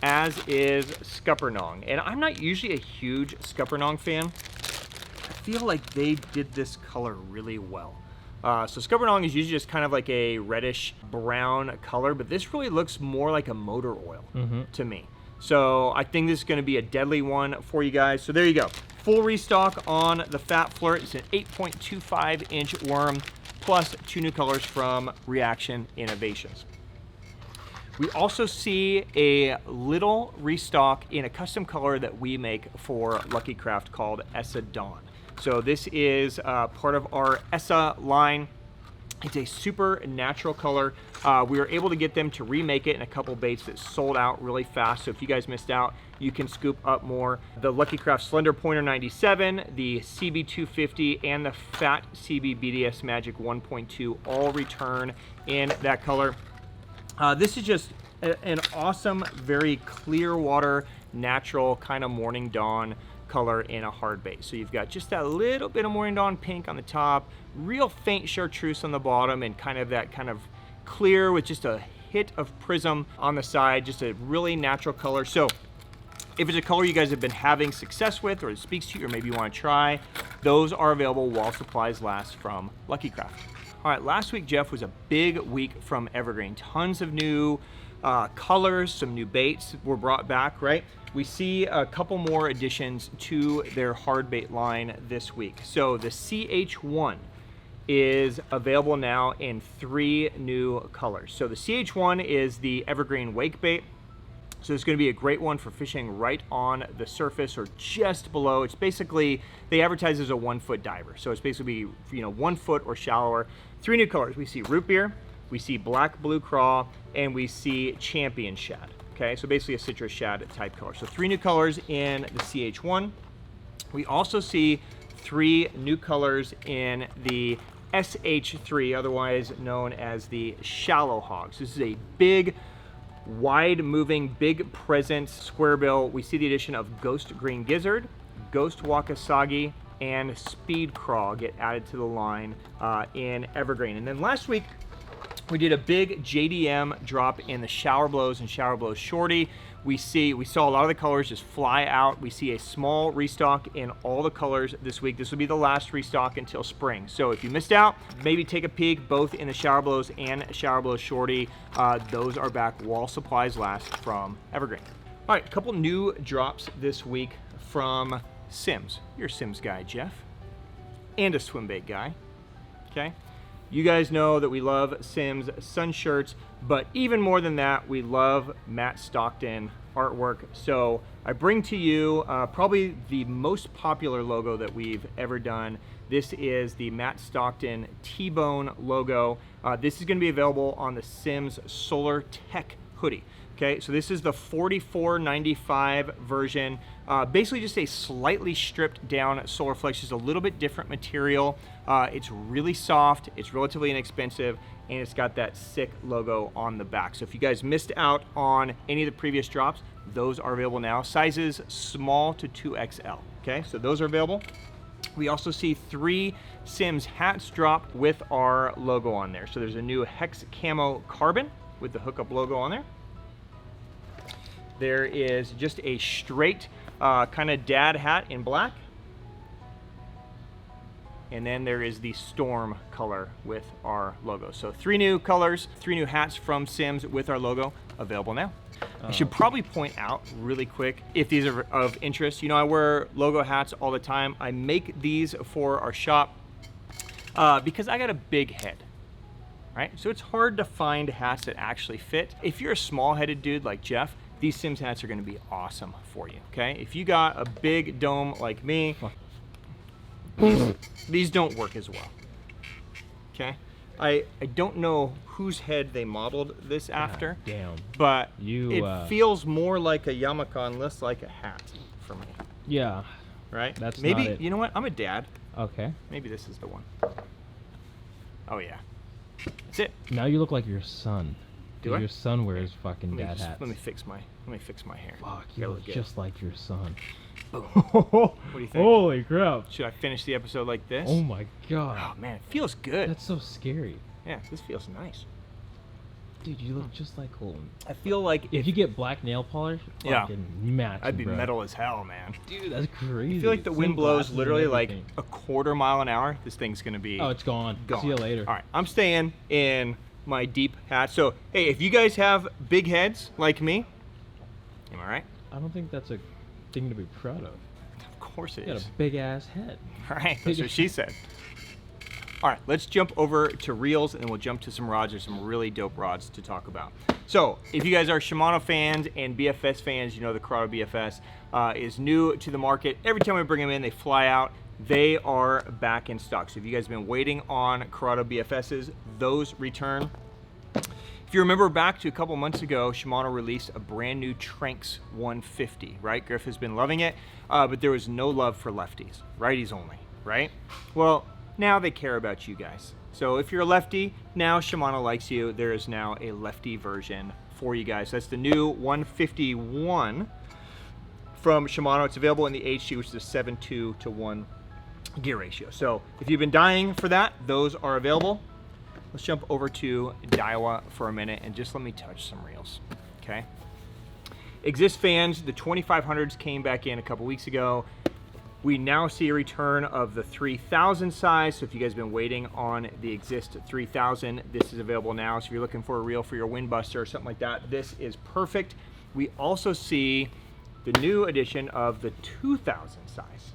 [SPEAKER 1] as is Scuppernong. And I'm not usually a huge Scuppernong fan. I feel like they did this color really well. So Scuppernong is usually just kind of like a reddish brown color, but this really looks more like a motor oil to me. So I think this is going to be a deadly one for you guys. So there you go. Full restock on the Fat Flirt. It's an 8.25-inch worm, plus 2 new colors from Reaction Innovations. We also see a little restock in a custom color that we make for Lucky Craft called ESA Dawn. So this is part of our ESA line. It's a super natural color. We were able to get them to remake it in a couple baits that sold out really fast. So if you guys missed out, you can scoop up more. The Lucky Craft Slender Pointer 97, the CB 250, and the Fat CB BDS Magic 1.2 all return in that color. This is just an awesome, very clear water, natural kind of morning dawn color in a hard bait. So you've got just that little bit of morning dawn pink on the top, real faint chartreuse on the bottom, and kind of that kind of clear with just a hit of prism on the side, just a really natural color. So if it's a color you guys have been having success with, or it speaks to you, or maybe you want to try, those are available while supplies last from Lucky Craft. All right, last week, Jeff, was a big week from Evergreen. Tons of new colors, some new baits were brought back, right? We see a couple more additions to their hard bait line this week. So the CH1 is available now in 3 new colors. So the CH1 is the evergreen wake bait. So it's going to be a great one for fishing right on the surface or just below. It's basically, they advertise as a 1-foot diver. So it's basically, 1 foot or shallower. 3 new colors. We see root beer, we see black blue craw, and we see champion shad. Okay, so basically a citrus shad type color. So 3 new colors in the CH1. We also see 3 new colors in the SH3, otherwise known as the shallow hogs. This is a big, wide moving, big presence square bill. We see the addition of Ghost Green Gizzard, Ghost Wakasagi, and Speed Craw get added to the line in Evergreen. And then last week, we did a big JDM drop in the Shower Blows and Shower Blows Shorty. We saw a lot of the colors just fly out. We see a small restock in all the colors this week. This will be the last restock until spring. So if you missed out, maybe take a peek both in the Shower Blows and Shower Blows Shorty. Those are back while supplies last from Evergreen. All right, a couple new drops this week from Sims. You're a Sims guy, Jeff, and a swim bait guy, okay? You guys know that we love Sims sun shirts, but even more than that, we love Matt Stockton artwork. So I bring to you probably the most popular logo that we've ever done. This is the Matt Stockton T-Bone logo. This is going to be available on the Sims Solar Tech hoodie. Okay, so this is the $44.95 version. Basically just a slightly stripped down Solar Flex, just a little bit different material. It's really soft, it's relatively inexpensive, and it's got that sick logo on the back. So if you guys missed out on any of the previous drops, those are available now. Sizes small to 2XL, okay? So those are available. We also see 3 Sims hats drop with our logo on there. So there's a new Hex Camo Carbon with the hookup logo on there. There is just a straight kind of dad hat in black. And then there is the Storm color with our logo. So 3 new colors, 3 new hats from Sims with our logo available now. I should probably point out really quick, if these are of interest, I wear logo hats all the time. I make these for our shop because I got a big head, right? So it's hard to find hats that actually fit. If you're a small-headed dude like Jeff, these Sims hats are going to be awesome for you, okay? If you got a big dome like me, these don't work as well, okay? I don't know whose head they modeled this after, but it feels more like a yarmulke and less like a hat for me.
[SPEAKER 2] Yeah.
[SPEAKER 1] Right?
[SPEAKER 2] That's
[SPEAKER 1] maybe,
[SPEAKER 2] not it.
[SPEAKER 1] You know what? I'm a dad.
[SPEAKER 2] Okay.
[SPEAKER 1] Maybe this is the one. Oh, yeah. That's it.
[SPEAKER 2] Now you look like your son.
[SPEAKER 1] Do I?
[SPEAKER 2] Your son wears fucking dad hats.
[SPEAKER 1] Let me fix my hair.
[SPEAKER 2] Fuck, you look just like your son.
[SPEAKER 1] What do you think?
[SPEAKER 2] Holy crap.
[SPEAKER 1] Should I finish the episode like this?
[SPEAKER 2] Oh my god.
[SPEAKER 1] Oh man, it feels good.
[SPEAKER 2] That's so scary.
[SPEAKER 1] Yeah, this feels nice.
[SPEAKER 2] Dude, you look just like Colton.
[SPEAKER 1] I feel like
[SPEAKER 2] if you get black nail polish, fucking match.
[SPEAKER 1] I'd be metal as hell, man.
[SPEAKER 2] Dude, that's crazy.
[SPEAKER 1] I feel like the wind blows literally like a quarter-mile an hour. This thing's gonna be
[SPEAKER 2] it's gone. See you later.
[SPEAKER 1] All right, I'm staying in my deep hat. So, hey, if you guys have big heads like me, am I right?
[SPEAKER 2] I don't think that's a thing to be proud of.
[SPEAKER 1] Of course it
[SPEAKER 2] you
[SPEAKER 1] is.
[SPEAKER 2] got a big ass head.
[SPEAKER 1] All right, that's what she said. All right, let's jump over to reels and we'll jump to some rods. There's some really dope rods to talk about. So if you guys are Shimano fans and BFS fans, you know the Curado BFS is new to the market. Every time we bring them in, they fly out. They are back in stock. So if you guys have been waiting on Curado BFSs, those return. If you remember back to a couple months ago, Shimano released a brand new Tranx 150, right? Griff has been loving it, but there was no love for lefties, righties only, right? Well, now they care about you guys. So if you're a lefty, now Shimano likes you. There is now a lefty version for you guys. That's the new 151 from Shimano. It's available in the HT, which is a 7:2 to 1 gear ratio. So if you've been dying for that, those are available. Let's jump over to Daiwa for a minute and just let me touch some reels, okay? Exist fans, the 2500s came back in a couple weeks ago. We now see a return of the 3000 size. So if you guys have been waiting on the Exist 3000, this is available now. So if you're looking for a reel for your Windbuster or something like that, this is perfect. We also see the new edition of the 2000 size.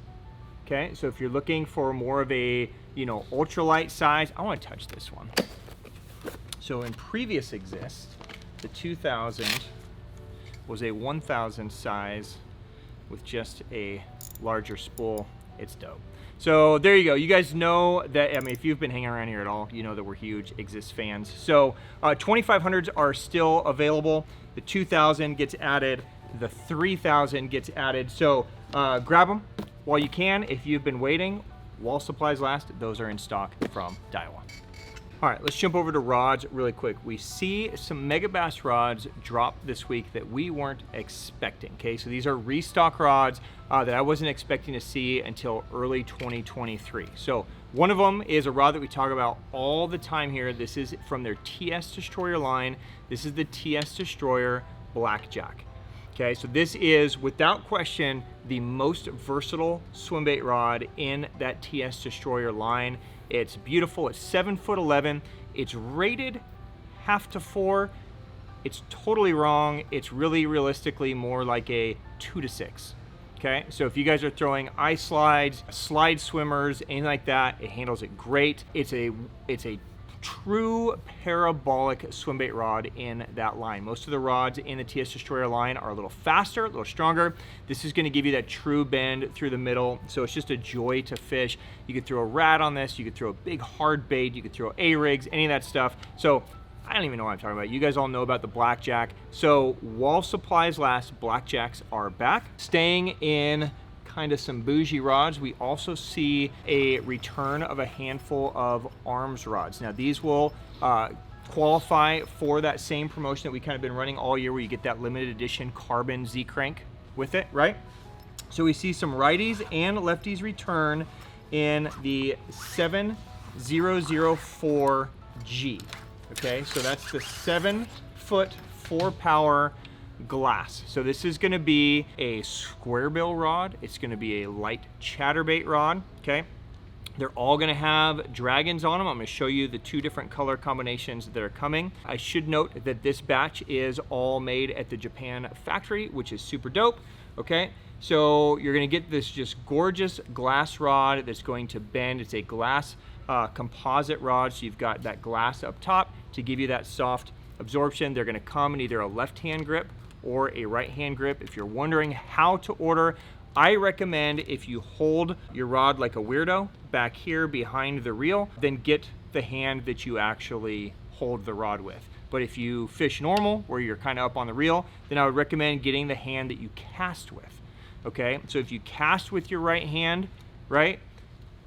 [SPEAKER 1] Okay, so if you're looking for more of a, you know, ultralight size, I want to touch this one. So in previous Exist, the 2000 was a 1000 size with just a larger spool. It's dope. So there you go. You guys know that, I mean, if you've been hanging around here at all, you know that we're huge Exist fans. So 2500s are still available. The 2000 gets added. The 3000 gets added. So grab them while you can. If you've been waiting, while supplies last, those are in stock from Daiwa. All right, let's jump over to rods really quick. We see some Megabass rods drop this week that we weren't expecting, okay? So these are restock rods that I wasn't expecting to see until early 2023. So one of them is a rod that we talk about all the time here. This is from their TS Destroyer line. This is the TS Destroyer Blackjack. Okay, so this is, without question, the most versatile swim bait rod in that TS Destroyer line. It's beautiful. It's 7'11". It's rated 1/2 to 4. It's totally wrong. It's really realistically more like a 2 to 6. Okay, so if you guys are throwing ice slides, slide swimmers, anything like that, it handles it great. It's a true parabolic swim bait rod in that line. Most of the rods in the TS Destroyer line are a little faster, a little stronger. This is going to give you that true bend through the middle, so it's just a joy to fish. You could throw a rat on this, you could throw a big hard bait, you could throw A-rigs, any of that stuff. So I don't even know what I'm talking about. You guys all know about the Blackjack. So while supplies last, Blackjacks are back. Staying in kind of some bougie rods, we also see a return of a handful of arms rods. Now these will qualify for that same promotion that we kind of been running all year, where you get that limited edition carbon Z crank with it, right? So we see some righties and lefties return in the 7004G. Okay, so that's the 7-foot 4-power glass. So this is going to be a square bill rod. It's going to be a light chatterbait rod. Okay, they're all going to have dragons on them. I'm going to show you the 2 different color combinations that are coming. I should note that this batch is all made at the Japan factory, which is super dope. Okay, so you're going to get this just gorgeous glass rod that's going to bend. It's a glass composite rod, so you've got that glass up top to give you that soft absorption. They're going to come in either a left-hand grip or a right-hand grip. If you're wondering how to order, I recommend, if you hold your rod like a weirdo back here behind the reel, then get the hand that you actually hold the rod with. But if you fish normal, where you're kind of up on the reel, then I would recommend getting the hand that you cast with. Okay, so if you cast with your right hand, right,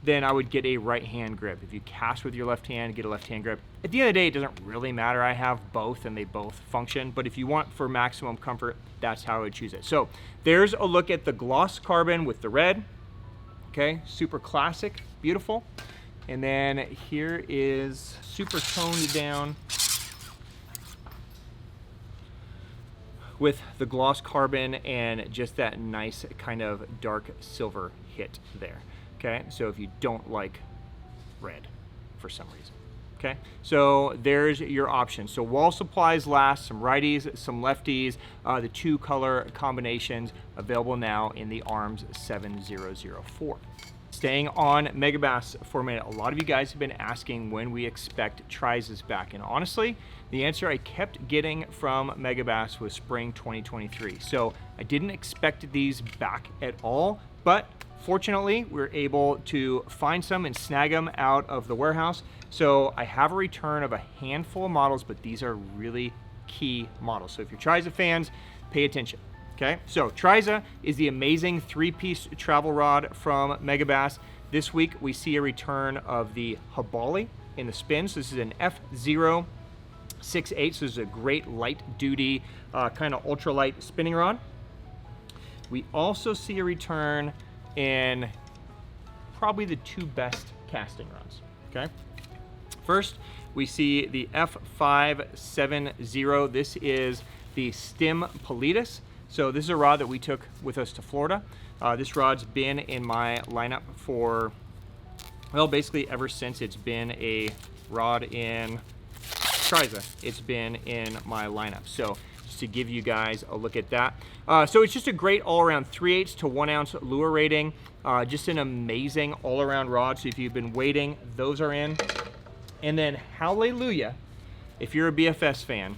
[SPEAKER 1] then I would get a right hand grip. If you cast with your left hand, get a left hand grip. At the end of the day, it doesn't really matter. I have both and they both function, but if you want for maximum comfort, that's how I would choose it. So there's a look at the gloss carbon with the red. Okay, super classic, beautiful. And then here is super toned down with the gloss carbon and just that nice kind of dark silver hit there. Okay, so if you don't like red for some reason. Okay, so there's your options. So while supplies last, some righties, some lefties, the 2 color combinations available now in the Arms 7004. Staying on Megabass for a minute, a lot of you guys have been asking when we expect Trizas back, and honestly, the answer I kept getting from Megabass was spring 2023. So I didn't expect these back at all, but fortunately, we were able to find some and snag them out of the warehouse. So I have a return of a handful of models, but these are really key models. So if you're Triza fans, pay attention. Okay, so Triza is the amazing 3-piece travel rod from Megabass. This week, we see a return of the Habali in the spin. So this is an F068, so this is a great light-duty, kind of ultralight spinning rod. We also see a return in probably the 2 best casting rods. Okay, first we see the F570. This is the Stim Politis. So this is a rod that we took with us to Florida. This rod's been in my lineup for, well, basically ever since it's been a rod in Trizas. It's been in my lineup. So just to give you guys a look at that. So it's just a great all-around 3/8 to 1 ounce lure rating. Just an amazing all-around rod. So if you've been waiting, those are in. And then hallelujah, if you're a BFS fan,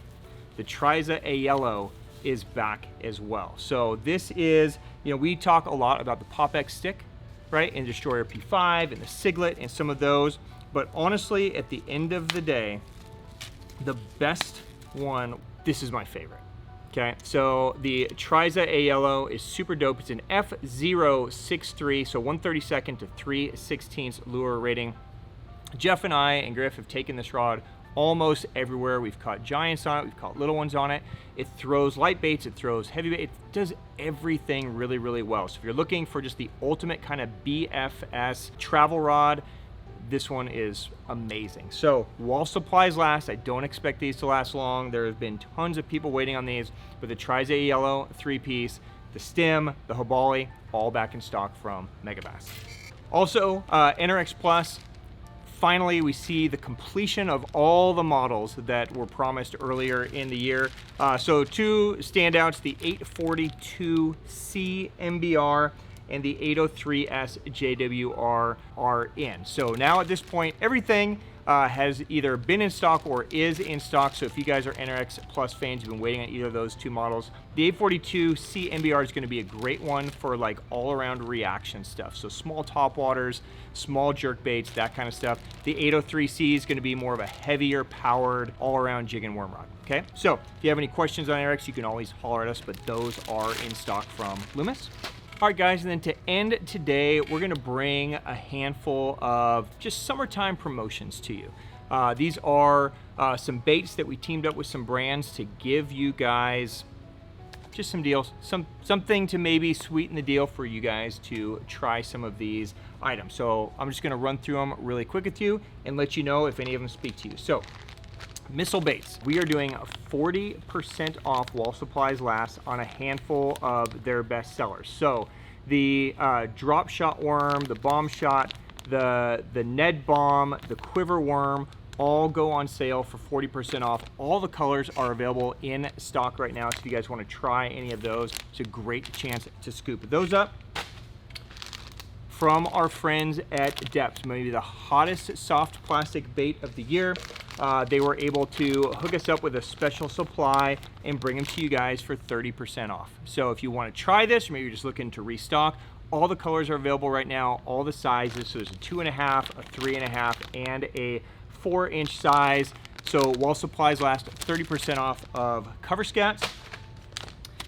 [SPEAKER 1] the Triza A Yellow is back as well. So this is, you know, we talk a lot about the Pop X stick, right? And Destroyer P5 and the Siglett and some of those. But honestly, at the end of the day, the best one, this is my favorite. Okay, so the Triza A Yellow is super dope. It's an F063, so 1/32 to 3/16 lure rating. Jeff and I and Griff have taken this rod almost everywhere. We've caught giants on it, we've caught little ones on it. It throws light baits, it throws heavy baits, it does everything really, really well. So if you're looking for just the ultimate kind of BFS travel rod, this one is amazing. So while supplies last, I don't expect these to last long. There have been tons of people waiting on these, but the Triza A Yellow 3-piece, the stem, the Hobali, all back in stock from Megabass. Also, NRX Plus, finally we see the completion of all the models that were promised earlier in the year. So two standouts, the 842C MBR and the 803S JWR are in. So now at this point, everything has either been in stock or is in stock. So if you guys are NRX Plus fans, you've been waiting on either of those two models. The 842C MBR is gonna be a great one for like all around reaction stuff. So small top waters, small jerk baits, that kind of stuff. The 803C is gonna be more of a heavier powered all around jig and worm rod. Okay, so if you have any questions on NRX, you can always holler at us, but those are in stock from Loomis. All right, guys, and then to end today, we're gonna bring a handful of just summertime promotions to you. These are some baits that we teamed up with some brands to give you guys just some deals, something to maybe sweeten the deal for you guys to try some of these items. So I'm just gonna run through them really quick with you and let you know if any of them speak to you. So, missile baits. We are doing 40% off while supplies last on a handful of their best sellers. So the drop shot worm, the bomb shot, the Ned bomb, the quiver worm, all go on sale for 40% off. All the colors are available in stock right now. So if you guys want to try any of those, it's a great chance to scoop those up. From our friends at Deps, maybe the hottest soft plastic bait of the year. They were able to hook us up with a special supply and bring them to you guys for 30% off. So if you want to try this, or maybe you're just looking to restock, all the colors are available right now, all the sizes. So there's a 2.5, a 3.5, and a 4-inch size. So while supplies last, 30% off of cover scats.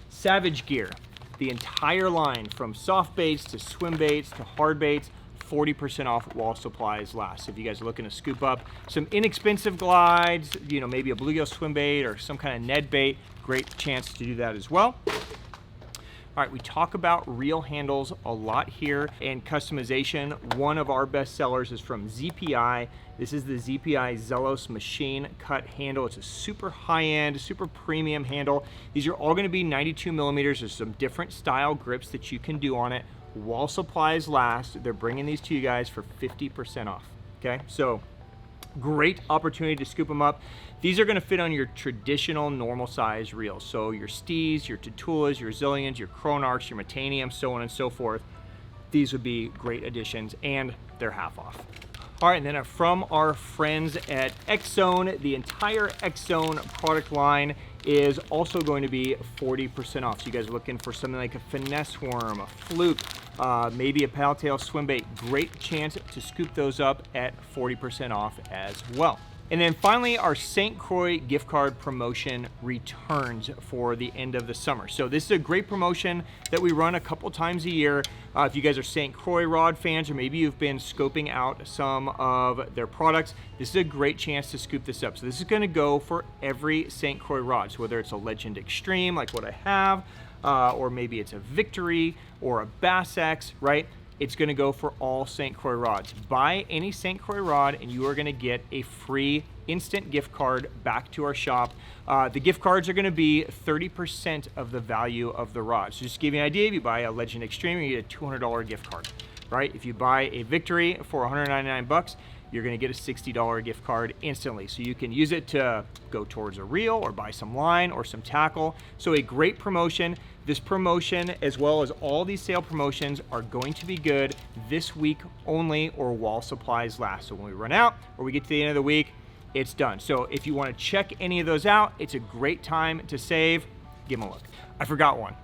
[SPEAKER 1] Savage Gear, the entire line from soft baits to swim baits to hard baits, 40% off while supplies last. So if you guys are looking to scoop up some inexpensive glides, you know, maybe a bluegill swim bait or some kind of Ned bait, great chance to do that as well. All right, we talk about reel handles a lot here and customization. One of our best sellers is from ZPI. This is the ZPI Zelos machine cut handle. It's a super high-end, super premium handle. These are all gonna be 92 millimeters. There's some different style grips that you can do on it. While supplies last, they're bringing these to you guys for 50% off, okay? So great opportunity to scoop them up. These are gonna fit on your traditional normal size reels. So your Stees, your Tatulas, your Zillions, your Chronarchs, your Metaniums, so on and so forth. These would be great additions and they're half off. All right, and then from our friends at X Zone, the entire X Zone product line is also going to be 40% off. So you guys are looking for something like a finesse worm, a fluke, maybe a paddle tail swim bait. Great chance to scoop those up at 40% off as well. And then finally, our St. Croix gift card promotion returns for the end of the summer. So this is a great promotion that we run a couple times a year. If you guys are St. Croix rod fans, or maybe you've been scoping out some of their products, this is a great chance to scoop this up. So this is gonna go for every St. Croix rod. So whether it's a Legend Extreme, like what I have, or maybe it's a Victory or a Bass X, right? It's gonna go for all St. Croix rods. Buy any St. Croix rod and you are gonna get a free instant gift card back to our shop. The gift cards are going to be 30% of the value of the rod. So just to give you an idea, if you buy a Legend Extreme, you get a $200 gift card, right? If you buy a Victory for 199 bucks, you're going to get a $60 gift card instantly. So you can use it to go towards a reel or buy some line or some tackle. So a great promotion. This promotion, as well as all these sale promotions, are going to be good this week only or while supplies last. So when we run out or we get to the end of the week, it's done. So if you want to check any of those out, it's a great time to save. Give them a look. I forgot one.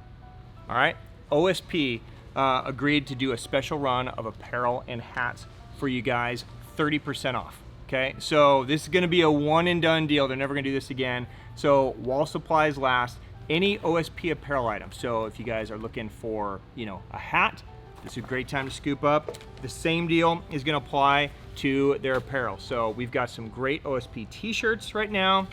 [SPEAKER 1] All right. OSP agreed to do a special run of apparel and hats for you guys, 30% off. Okay, so this is going to be a one and done deal. They're never going to do this again. So while supplies last, any OSP apparel item. So if you guys are looking for, you know, a hat, this is a great time to scoop up. The same deal is going to apply to their apparel. So we've got some great OSP t-shirts right now,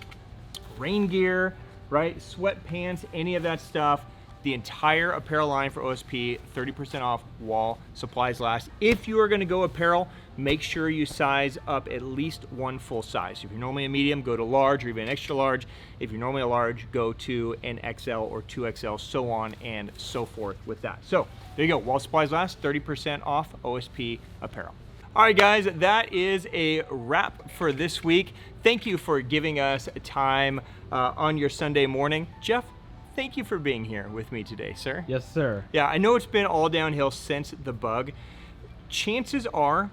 [SPEAKER 1] rain gear, right, sweatpants, any of that stuff. The entire apparel line for OSP, 30% off while supplies last. If you are going to go apparel, make sure you size up at least one full size. If you're normally a medium, go to large or even extra large. If you're normally a large, go to an XL or 2XL, so on and so forth with that. So there you go. While supplies last, 30% off OSP apparel. All right, guys, that is a wrap for this week. Thank you for giving us time on your Sunday morning. Jeff, thank you for being here with me today, sir.
[SPEAKER 2] Yes, sir.
[SPEAKER 1] Yeah, I know it's been all downhill since the bug. Chances are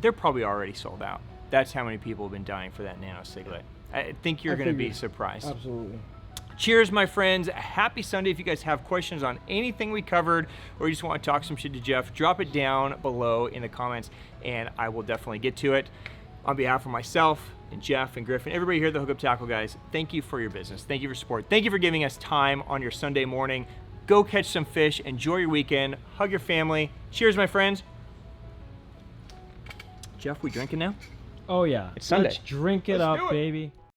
[SPEAKER 1] they're probably already sold out. That's how many people have been dying for that Nano Siglett. I think you're going to be surprised.
[SPEAKER 3] Absolutely.
[SPEAKER 1] Cheers, my friends. Happy Sunday. If you guys have questions on anything we covered or you just want to talk some shit to Jeff, drop it down below in the comments and I will definitely get to it. On behalf of myself and Jeff and Griffin, everybody here at the Hookup Tackle guys, thank you for your business. Thank you for support. Thank you for giving us time on your Sunday morning. Go catch some fish. Enjoy your weekend. Hug your family. Cheers, my friends. Jeff, we drinking now?
[SPEAKER 2] Oh yeah.
[SPEAKER 1] It's Sunday.
[SPEAKER 2] Let's drink it
[SPEAKER 1] Let's
[SPEAKER 2] up,
[SPEAKER 1] do it.
[SPEAKER 2] baby.